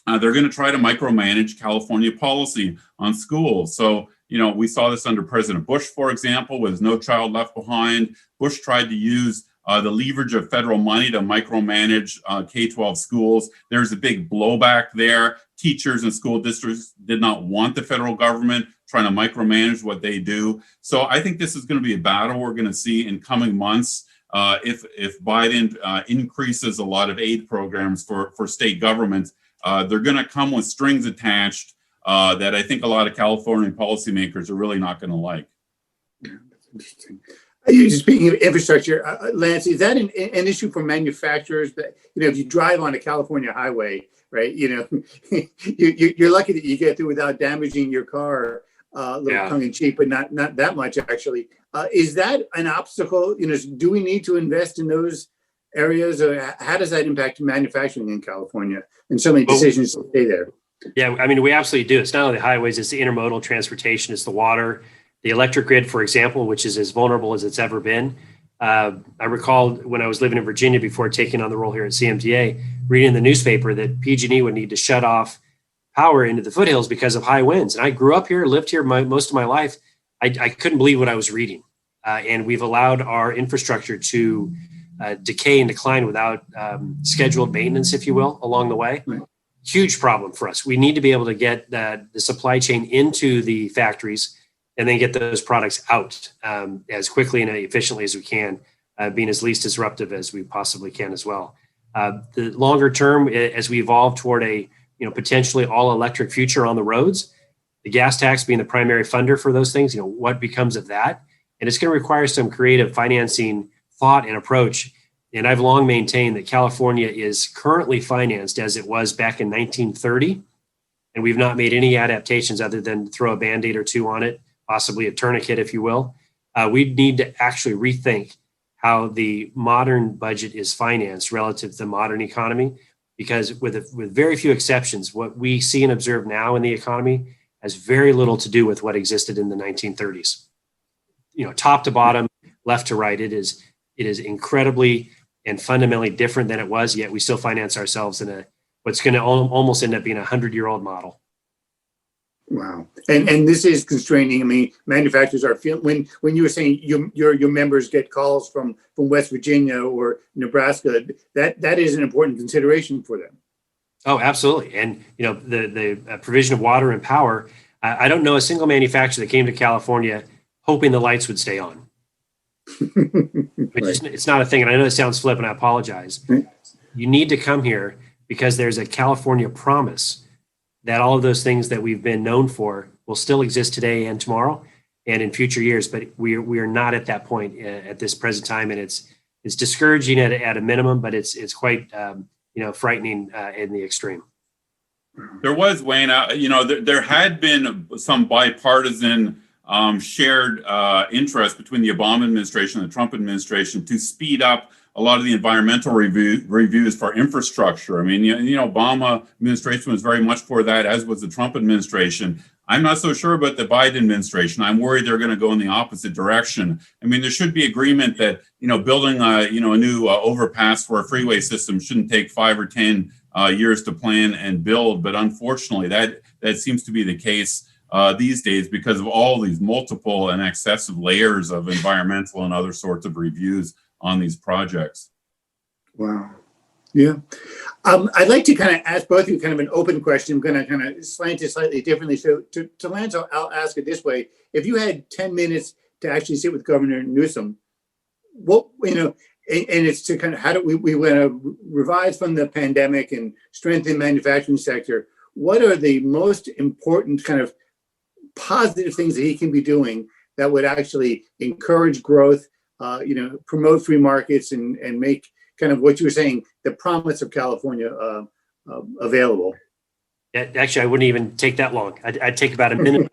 They're going to try to micromanage California policy on schools. So, we saw this under President Bush, for example, with No Child Left Behind. Bush tried to use the leverage of federal money to micromanage K-12 schools. There's a big blowback there. Teachers and school districts did not want the federal government trying to micromanage what they do. So I think this is going to be a battle we're going to see in coming months. If Biden increases a lot of aid programs for state governments, they're going to come with strings attached that I think a lot of California policymakers are really not going to like. Yeah, that's interesting. Speaking of infrastructure, Lance, is that an issue for manufacturers that, if you drive on a California highway, right, you're lucky that you get through without damaging your car, a little tongue in cheek, but not that much actually. Is that an obstacle? Do we need to invest in those areas? Or how does that impact manufacturing in California and so many decisions to stay there? Yeah, I mean, we absolutely do. It's not only the highways, it's the intermodal transportation, it's the water, the electric grid, for example, which is as vulnerable as it's ever been. I recall when I was living in Virginia before taking on the role here at CMTA, reading in the newspaper that PG&E would need to shut off power into the foothills because of high winds. And I grew up here, lived here most of my life. I couldn't believe what I was reading. And we've allowed our infrastructure to decay and decline without scheduled maintenance, if you will, along the way. Right. Huge problem for us. We need to be able to get the supply chain into the factories and then get those products out as quickly and efficiently as we can, being as least disruptive as we possibly can as well. The longer term, as we evolve toward a potentially all electric future on the roads, the gas tax being the primary funder for those things, what becomes of that? And it's going to require some creative financing thought and approach. And I've long maintained that California is currently financed as it was back in 1930. And we've not made any adaptations other than throw a Band-Aid or two on it, possibly a tourniquet, if you will. We need to actually rethink how the modern budget is financed relative to the modern economy, because with very few exceptions, what we see and observe now in the economy has very little to do with what existed in the 1930s. Top to bottom, left to right, it is incredibly and fundamentally different than it was, yet we still finance ourselves in what's going to almost end up being 100-year-old model. Wow. And this is constraining. I mean, manufacturers are feeling, when you were saying your members get calls from West Virginia or Nebraska, that is an important consideration for them. Oh, absolutely. And, the provision of water and power, I don't know a single manufacturer that came to California hoping the lights would stay on. Right. It's not a thing. And I know it sounds flip, and I apologize. Right. You need to come here because there's a California promise that all of those things that we've been known for will still exist today and tomorrow and in future years. But we are not at that point at this present time. And it's discouraging at a minimum, but it's quite, frightening in the extreme. There was, Wayne, there had been some bipartisan shared interest between the Obama administration and the Trump administration to speed up a lot of the environmental reviews for infrastructure. I mean, Obama administration was very much for that, as was the Trump administration. I'm not so sure about the Biden administration. I'm worried they're going to go in the opposite direction. I mean, there should be agreement that, building a new overpass for a freeway system shouldn't take 5 or 10 years to plan and build. But unfortunately, that seems to be the case these days because of all these multiple and excessive layers of environmental and other sorts of reviews on these projects. Wow. Yeah. I'd like to kind of ask both of you kind of an open question. I'm going to kind of slant it slightly differently. So to Lance, I'll ask it this way. If you had 10 minutes to actually sit with Governor Newsom, what, and it's to kind of, how do we want to revise from the pandemic and strengthen the manufacturing sector? What are the most important kind of positive things that he can be doing that would actually encourage growth, promote free markets and make kind of what you were saying, the promise of California available? Actually, I wouldn't even take that long. I'd take about a minute.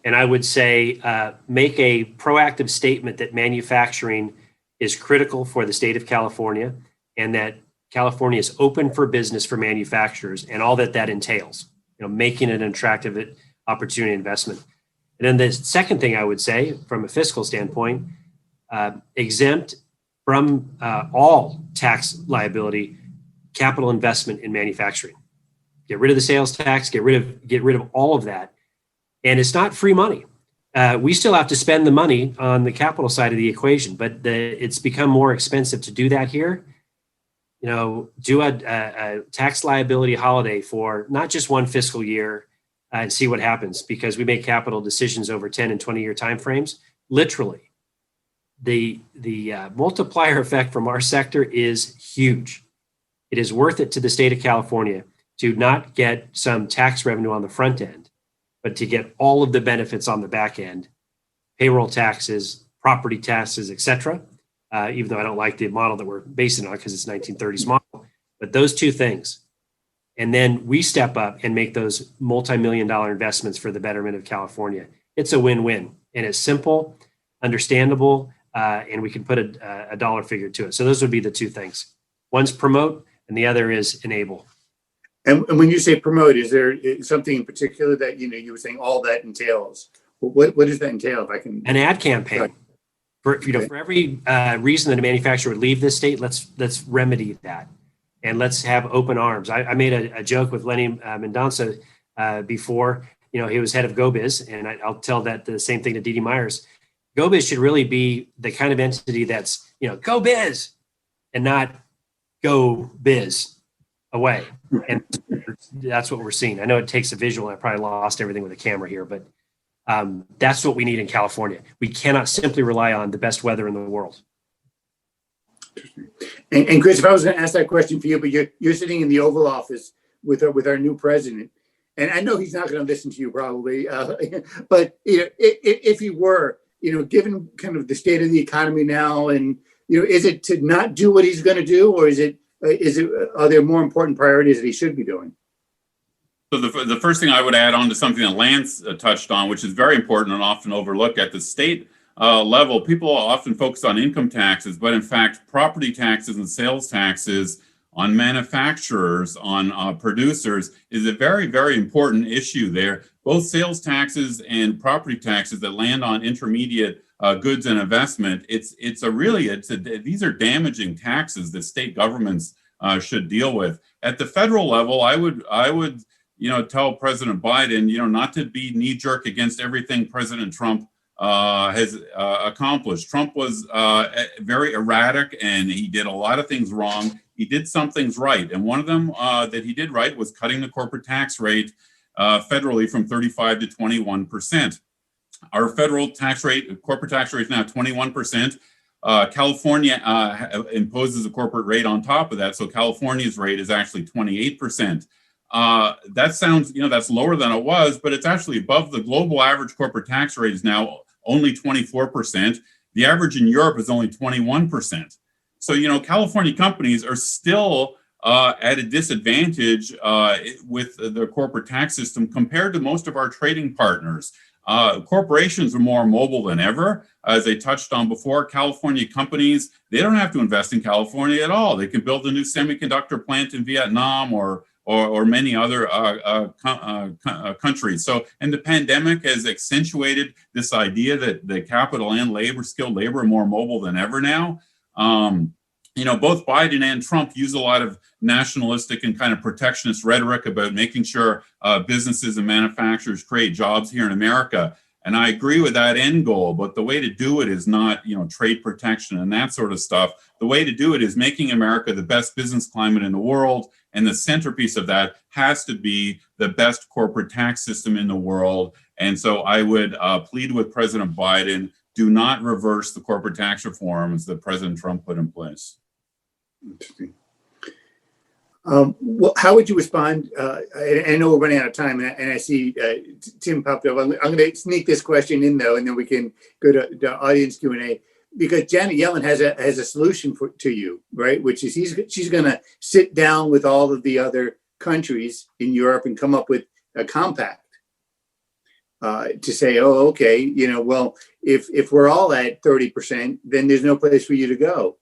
And I would say, make a proactive statement that manufacturing is critical for the state of California and that California is open for business for manufacturers and all that entails, making it an attractive opportunity investment. And then the second thing I would say from a fiscal standpoint, exempt from all tax liability, capital investment in manufacturing. Get rid of the sales tax, get rid of all of that. And it's not free money. We still have to spend the money on the capital side of the equation, but it's become more expensive to do that here. Do a tax liability holiday for not just one fiscal year and see what happens, because we make capital decisions over 10 and 20-year timeframes. Literally, the multiplier effect from our sector is huge. It is worth it to the state of California to not get some tax revenue on the front end, but to get all of the benefits on the back end, payroll taxes, property taxes, et cetera. Even though I don't like the model that we're basing on because it's 1930s model, but those two things. And then we step up and make those multi-million-dollar investments for the betterment of California. It's a win-win, and it's simple, understandable, and we can put a dollar figure to it. So those would be the two things. One's promote, and the other is enable. And when you say promote, is there something in particular that you were saying all that entails? What does that entail? If I can, an ad campaign. For every reason that a manufacturer would leave this state, let's remedy that, and let's have open arms. I made a joke with Lenny Mendonca before. He was head of GoBiz, and I'll tell that the same thing to Dee Dee Myers. GoBiz should really be the kind of entity that's Go Biz, and not Go Biz away. And that's what we're seeing. I know it takes a visual. I probably lost everything with the camera here, but that's what we need in California. We cannot simply rely on the best weather in the world. And Chris, if I was going to ask that question for you, but you're sitting in the Oval Office with our new president, and I know he's not going to listen to you probably, but if he were, given kind of the state of the economy now, and is it to not do what he's going to do, or are there more important priorities that he should be doing? So the first thing I would add on to something that Lance touched on, which is very important and often overlooked at the state level, people often focus on income taxes, but in fact, property taxes and sales taxes on manufacturers, on producers, is a very, very important issue there. Both sales taxes and property taxes that land on intermediate goods and investment, these are damaging taxes that state governments should deal with. At the federal level, I would tell President Biden, not to be knee-jerk against everything President Trump has accomplished. Trump was very erratic, and he did a lot of things wrong. He did some things right, and one of them that he did right was cutting the corporate tax rate federally from 35 to 21%. Our federal tax rate, corporate tax rate is now 21%. California imposes a corporate rate on top of that, so California's rate is actually 28%. That sounds, that's lower than it was, but it's actually above the global average corporate tax rate is now only 24%. The average in Europe is only 21%. So, California companies are still at a disadvantage with the corporate tax system compared to most of our trading partners. Corporations are more mobile than ever. As I touched on before, California companies, they don't have to invest in California at all. They can build a new semiconductor plant in Vietnam or many other countries. So, and the pandemic has accentuated this idea that the capital and skilled labor are more mobile than ever now. both Biden and Trump use a lot of nationalistic and kind of protectionist rhetoric about making sure businesses and manufacturers create jobs here in America. And I agree with that end goal, but the way to do it is not, trade protection and that sort of stuff. The way to do it is making America the best business climate in the world. And the centerpiece of that has to be the best corporate tax system in the world. And so I would plead with President Biden, do not reverse the corporate tax reforms that President Trump put in place. Interesting. Well, how would you respond? I know we're running out of time, and I see Tim popped up. I'm going to sneak this question in, though, and then we can go to the audience Q&A. Because Janet Yellen has a solution to you, right? Which is she's going to sit down with all of the other countries in Europe and come up with a compact to say, oh, okay, well, if we're all at 30%, then there's no place for you to go.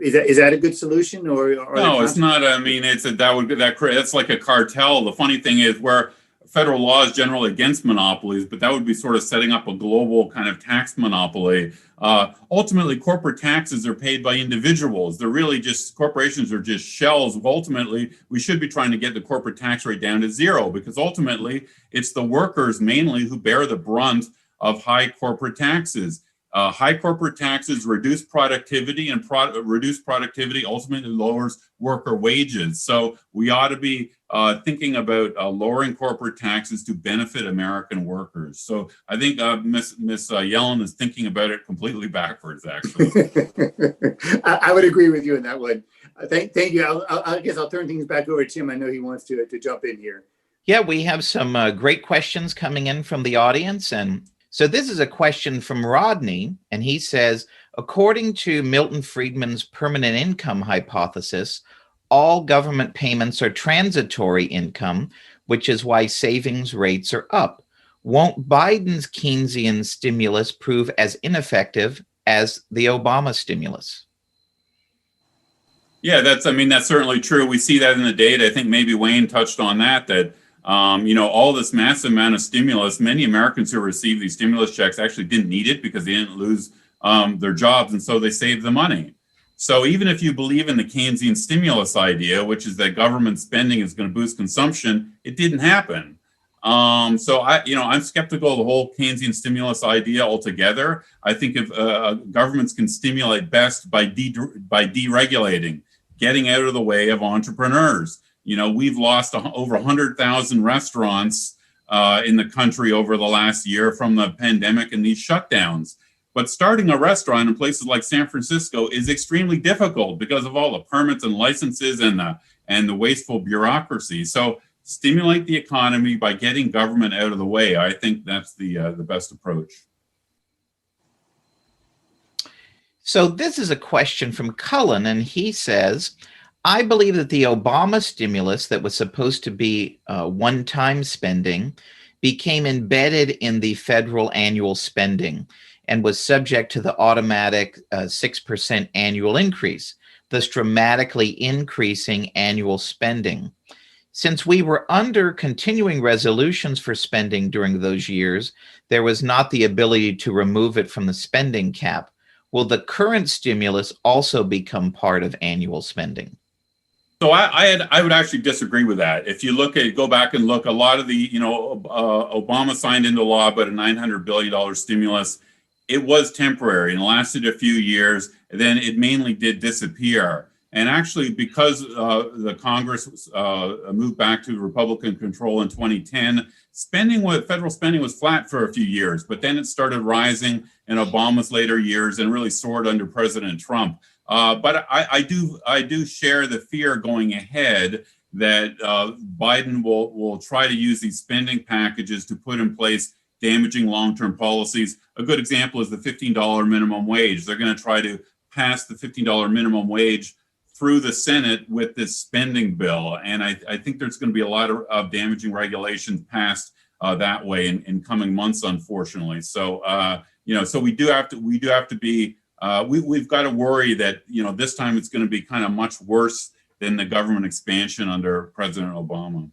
Is that a good solution or no? It's not. I mean, that's like a cartel. The funny thing is, where federal law is generally against monopolies, but that would be sort of setting up a global kind of tax monopoly. Ultimately, corporate taxes are paid by individuals. They're really just, corporations are just shells. Ultimately, we should be trying to get the corporate tax rate down to zero, because ultimately it's the workers mainly who bear the brunt of high corporate taxes. High corporate taxes reduce productivity, and reduced productivity ultimately lowers worker wages. So we ought to be thinking about lowering corporate taxes to benefit American workers. So I think Miss Yellen is thinking about it completely backwards, actually. I would agree with you on that one. Thank you. I guess I'll turn things back over to Tim. I know he wants to jump in here. Yeah, we have some great questions coming in from the audience. And so this is a question from Rodney, and he says, according to Milton Friedman's permanent income hypothesis, all government payments are transitory income, which is why savings rates are up. Won't Biden's Keynesian stimulus prove as ineffective as the Obama stimulus? Yeah, that's certainly true. We see that in the data. I think maybe Wayne touched on that all this massive amount of stimulus, many Americans who received these stimulus checks actually didn't need it because they didn't lose their jobs, and so they saved the money. So even if you believe in the Keynesian stimulus idea, which is that government spending is going to boost consumption, it didn't happen. So I'm skeptical of the whole Keynesian stimulus idea altogether. I think if governments can stimulate best by deregulating, getting out of the way of entrepreneurs. We've lost over 100,000 restaurants in the country over the last year from the pandemic and these shutdowns. But starting a restaurant in places like San Francisco is extremely difficult because of all the permits and licenses and the wasteful bureaucracy. So stimulate the economy by getting government out of the way. I think that's the best approach. So this is a question from Cullen, and he says, I believe that the Obama stimulus that was supposed to be one-time spending became embedded in the federal annual spending and was subject to the automatic 6% annual increase, thus dramatically increasing annual spending. Since we were under continuing resolutions for spending during those years, there was not the ability to remove it from the spending cap. Will the current stimulus also become part of annual spending? So I would actually disagree with that. If you go back and look, a lot of the, Obama signed into law about a $900 billion stimulus. It was temporary and lasted a few years. And then it mainly did disappear. And actually, because the Congress moved back to Republican control in 2010, federal spending was flat for a few years, but then it started rising in Obama's later years and really soared under President Trump. But I do share the fear going ahead that Biden will try to use these spending packages to put in place damaging long-term policies. A good example is the $15 minimum wage. They're going to try to pass the $15 minimum wage through the Senate with this spending bill. And I think there's going to be a lot of damaging regulations passed that way in coming months, unfortunately. So, so we do have to be, we've got to worry that, this time it's going to be kind of much worse than the government expansion under President Obama.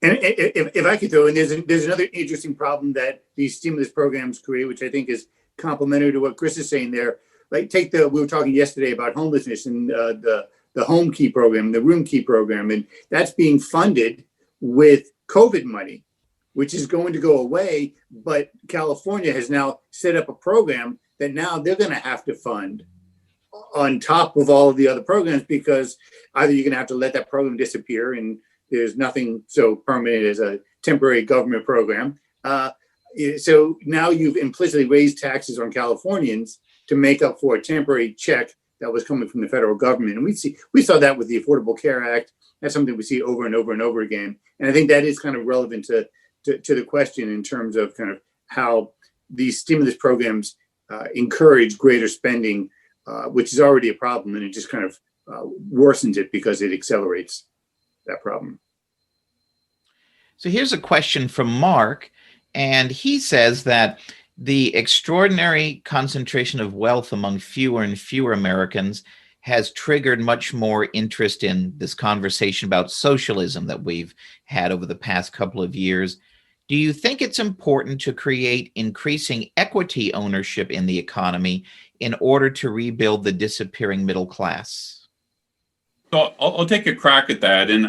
And if I could throw in, there's another interesting problem that these stimulus programs create, which I think is complementary to what Chris is saying there, like we were talking yesterday about homelessness and the home key program, the room key program, and that's being funded with COVID money, which is going to go away. But California has now set up a program that now they're going to have to fund on top of all of the other programs, because either you're going to have to let that program disappear and there's nothing so permanent as a temporary government program. So now you've implicitly raised taxes on Californians to make up for a temporary check that was coming from the federal government. And we saw that with the Affordable Care Act. That's something we see over and over and over again. And I think that is kind of relevant to the question in terms of kind of how these stimulus programs encourage greater spending, which is already a problem, and it just kind of worsens it because it accelerates that problem. So here's a question from Mark, and he says that the extraordinary concentration of wealth among fewer and fewer Americans has triggered much more interest in this conversation about socialism that we've had over the past couple of years. Do you think it's important to create increasing equity ownership in the economy in order to rebuild the disappearing middle class? So I'll take a crack at that. And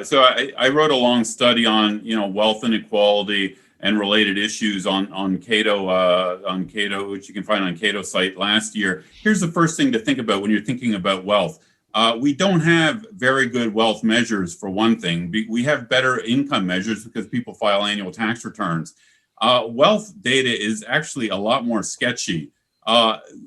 so I wrote a long study on, wealth inequality and related issues on Cato, which you can find on Cato's site last year. Here's the first thing to think about when you're thinking about wealth. We don't have very good wealth measures, for one thing. We have better income measures because people file annual tax returns. Wealth data is actually a lot more sketchy.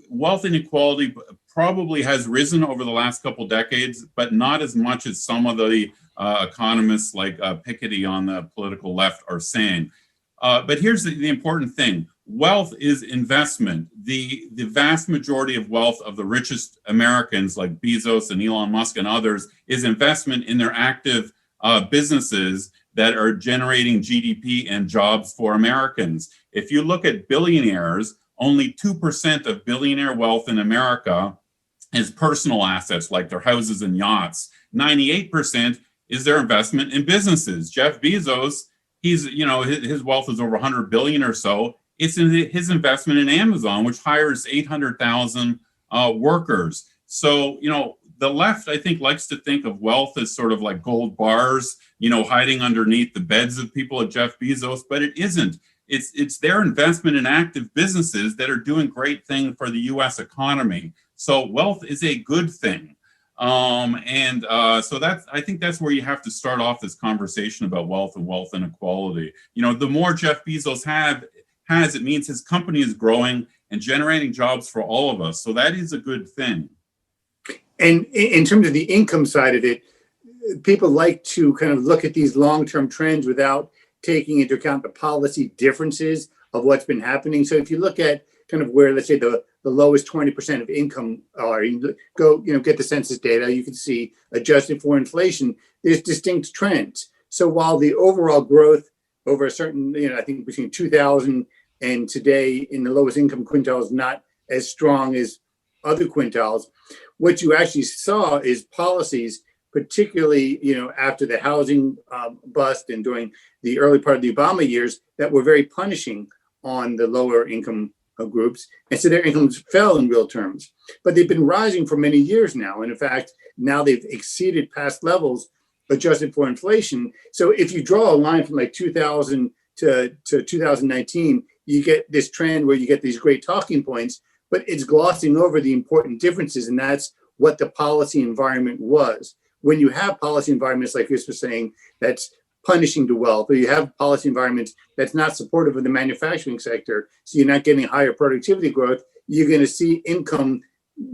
Wealth inequality probably has risen over the last couple decades, but not as much as some of the economists like Piketty on the political left are saying. But here's the important thing. Wealth is investment. The vast majority of wealth of the richest Americans like Bezos and Elon Musk and others is investment in their active businesses that are generating GDP and jobs for Americans. If you look at billionaires, only 2% of billionaire wealth in America is personal assets like their houses and yachts. 98% is their investment in businesses. Jeff Bezos, his wealth is over 100 billion or so. It's in his investment in Amazon, which hires 800,000 workers. So, the left, I think, likes to think of wealth as sort of like gold bars, hiding underneath the beds of people at Jeff Bezos, but it isn't. It's their investment in active businesses that are doing great things for the U.S. economy. So wealth is a good thing. So I think that's where you have to start off this conversation about wealth and wealth inequality. The more Jeff Bezos has, it means his company is growing and generating jobs for all of us. So that is a good thing. And in terms of the income side of it, people like to kind of look at these long-term trends without taking into account the policy differences of what's been happening. So if you look at kind of where, let's say, the lowest 20% of income are, you go, get the census data, you can see, adjusted for inflation, there's distinct trends. So while the overall growth over a certain, I think between 2000 and today in the lowest income quintile is not as strong as other quintiles, what you actually saw is policies, particularly, after the housing bust and during the early part of the Obama years, that were very punishing on the lower income groups. And so their incomes fell in real terms. But they've been rising for many years now. And in fact, now they've exceeded past levels adjusted for inflation. So if you draw a line from like 2000 to 2019, you get this trend where you get these great talking points, but it's glossing over the important differences. And that's what the policy environment was. When you have policy environments like Chris was saying, that's punishing to wealth, or you have policy environments that's not supportive of the manufacturing sector, so you're not getting higher productivity growth, you're going to see income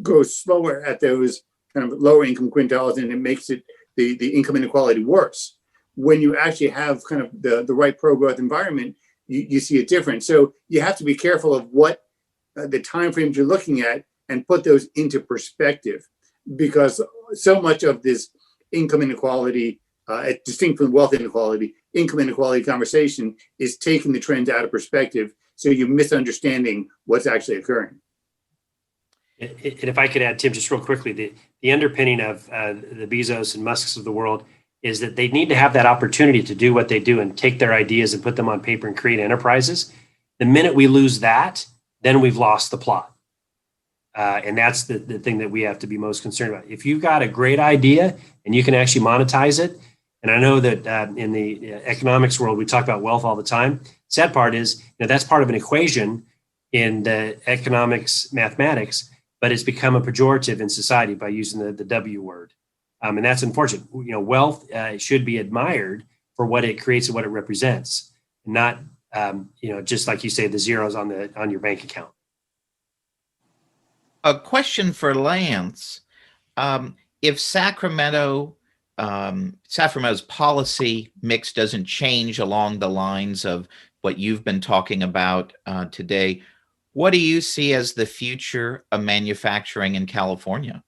grow slower at those kind of lower income quintiles, and it makes it the income inequality worse. When you actually have kind of the right pro-growth environment, you see it different. So you have to be careful of what the timeframes you're looking at and put those into perspective, because so much of this income inequality, distinct from wealth inequality, income inequality conversation is taking the trends out of perspective. So you're misunderstanding what's actually occurring. And if I could add, Tim, just real quickly, the underpinning of the Bezos and Musks of the world is that they need to have that opportunity to do what they do and take their ideas and put them on paper and create enterprises. The minute we lose that, then we've lost the plot. And that's the thing that we have to be most concerned about. If you've got a great idea and you can actually monetize it, and I know that in the economics world, we talk about wealth all the time. Sad part is, that's part of an equation in the economics mathematics, but it's become a pejorative in society by using the W word. And that's unfortunate. Wealth should be admired for what it creates and what it represents, not just like you say, the zeros on your bank account. A question for Lance. If Sacramento's policy mix doesn't change along the lines of what you've been talking about today, what do you see as the future of manufacturing in California?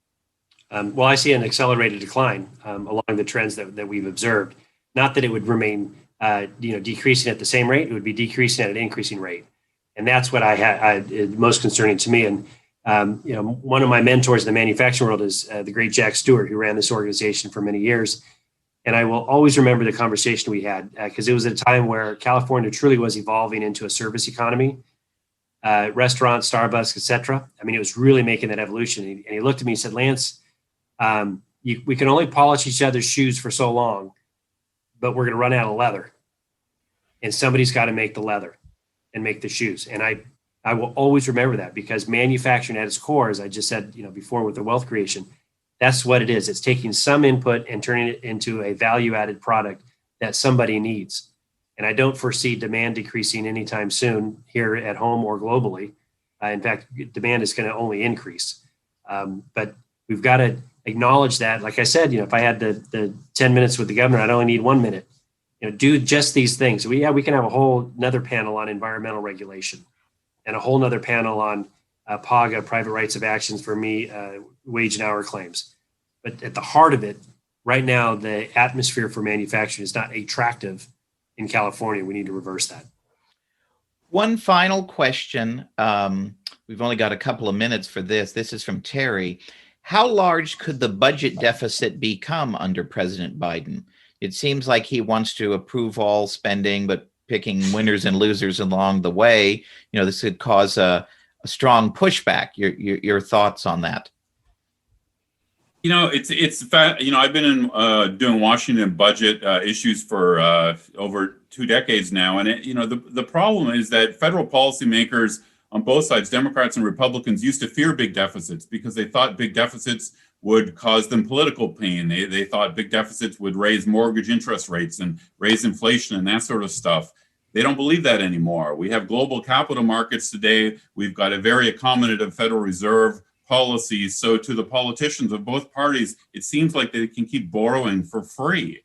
Well, I see an accelerated decline along the trends that we've observed. Not that it would remain, decreasing at the same rate; it would be decreasing at an increasing rate, and that's what most concerning to me. And one of my mentors in the manufacturing world is the great Jack Stewart, who ran this organization for many years. And I will always remember the conversation we had because it was at a time where California truly was evolving into a service economy, restaurants, Starbucks, et cetera. I mean, it was really making that evolution. And he looked at me and said, Lance, we can only polish each other's shoes for so long, but we're going to run out of leather. And somebody's got to make the leather and make the shoes. And I will always remember that because manufacturing at its core, as I just said, before with the wealth creation, that's what it is. It's taking some input and turning it into a value-added product that somebody needs. And I don't foresee demand decreasing anytime soon here at home or globally. In fact, demand is going to only increase. But we've got to acknowledge that. Like I said, if I had the 10 minutes with the governor, I'd only need 1 minute. Do just these things. We can have a whole another panel on environmental regulation and a whole nother panel on PAGA, private rights of actions for wage and hour claims. But at the heart of it, right now, the atmosphere for manufacturing is not attractive in California. We need to reverse that. One final question. We've only got a couple of minutes for this. This is from Terry. How large could the budget deficit become under President Biden? It seems like he wants to approve all spending, but picking winners and losers along the way. This could cause a strong pushback. Your thoughts on that? I've been doing Washington budget issues for over 2 decades now, and the problem is that federal policymakers on both sides, Democrats and Republicans, used to fear big deficits because they thought big deficits would cause them political pain. They thought big deficits would raise mortgage interest rates and raise inflation and that sort of stuff. They don't believe that anymore. We have global capital markets today. We've got a very accommodative Federal Reserve policies. So to the politicians of both parties, it seems like they can keep borrowing for free.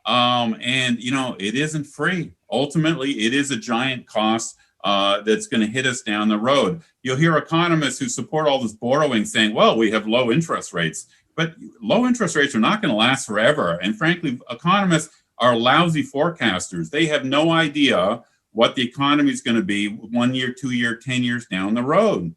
It isn't free. Ultimately, it is a giant cost that's going to hit us down the road. You'll hear economists who support all this borrowing saying, well, we have low interest rates. But low interest rates are not going to last forever. And frankly, economists are lousy forecasters. They have no idea what the economy is going to be 1 year, 2 year, 10 years down the road.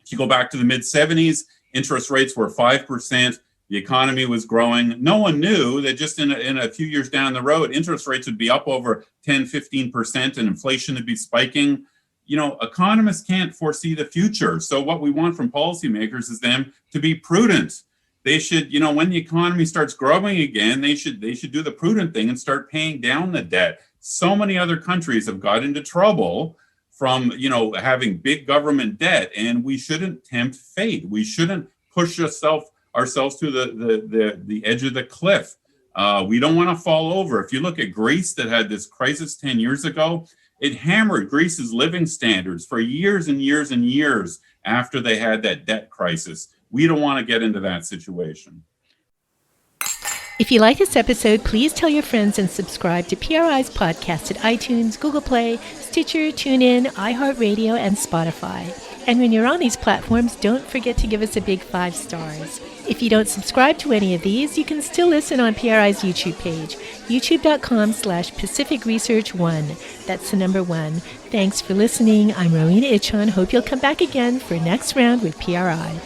If you go back to the mid-'70s, interest rates were 5%. The economy was growing. No one knew that just in a few years down the road, interest rates would be up over 10, 15% and inflation would be spiking. Economists can't foresee the future. So what we want from policymakers is them to be prudent. They should, when the economy starts growing again, they should do the prudent thing and start paying down the debt. So many other countries have got into trouble from, having big government debt, and we shouldn't tempt fate. We shouldn't push ourselves to the edge of the cliff. We don't want to fall over. If you look at Greece that had this crisis 10 years ago, it hammered Greece's living standards for years and years and years after they had that debt crisis. We don't want to get into that situation. If you like this episode, please tell your friends and subscribe to PRI's podcast at iTunes, Google Play, Stitcher, TuneIn, iHeartRadio, and Spotify. And when you're on these platforms, don't forget to give us a big 5 stars. If you don't subscribe to any of these, you can still listen on PRI's YouTube page, youtube.com/Pacific Research 1. That's the number 1. Thanks for listening. I'm Rowena Ichon. Hope you'll come back again for next round with PRI.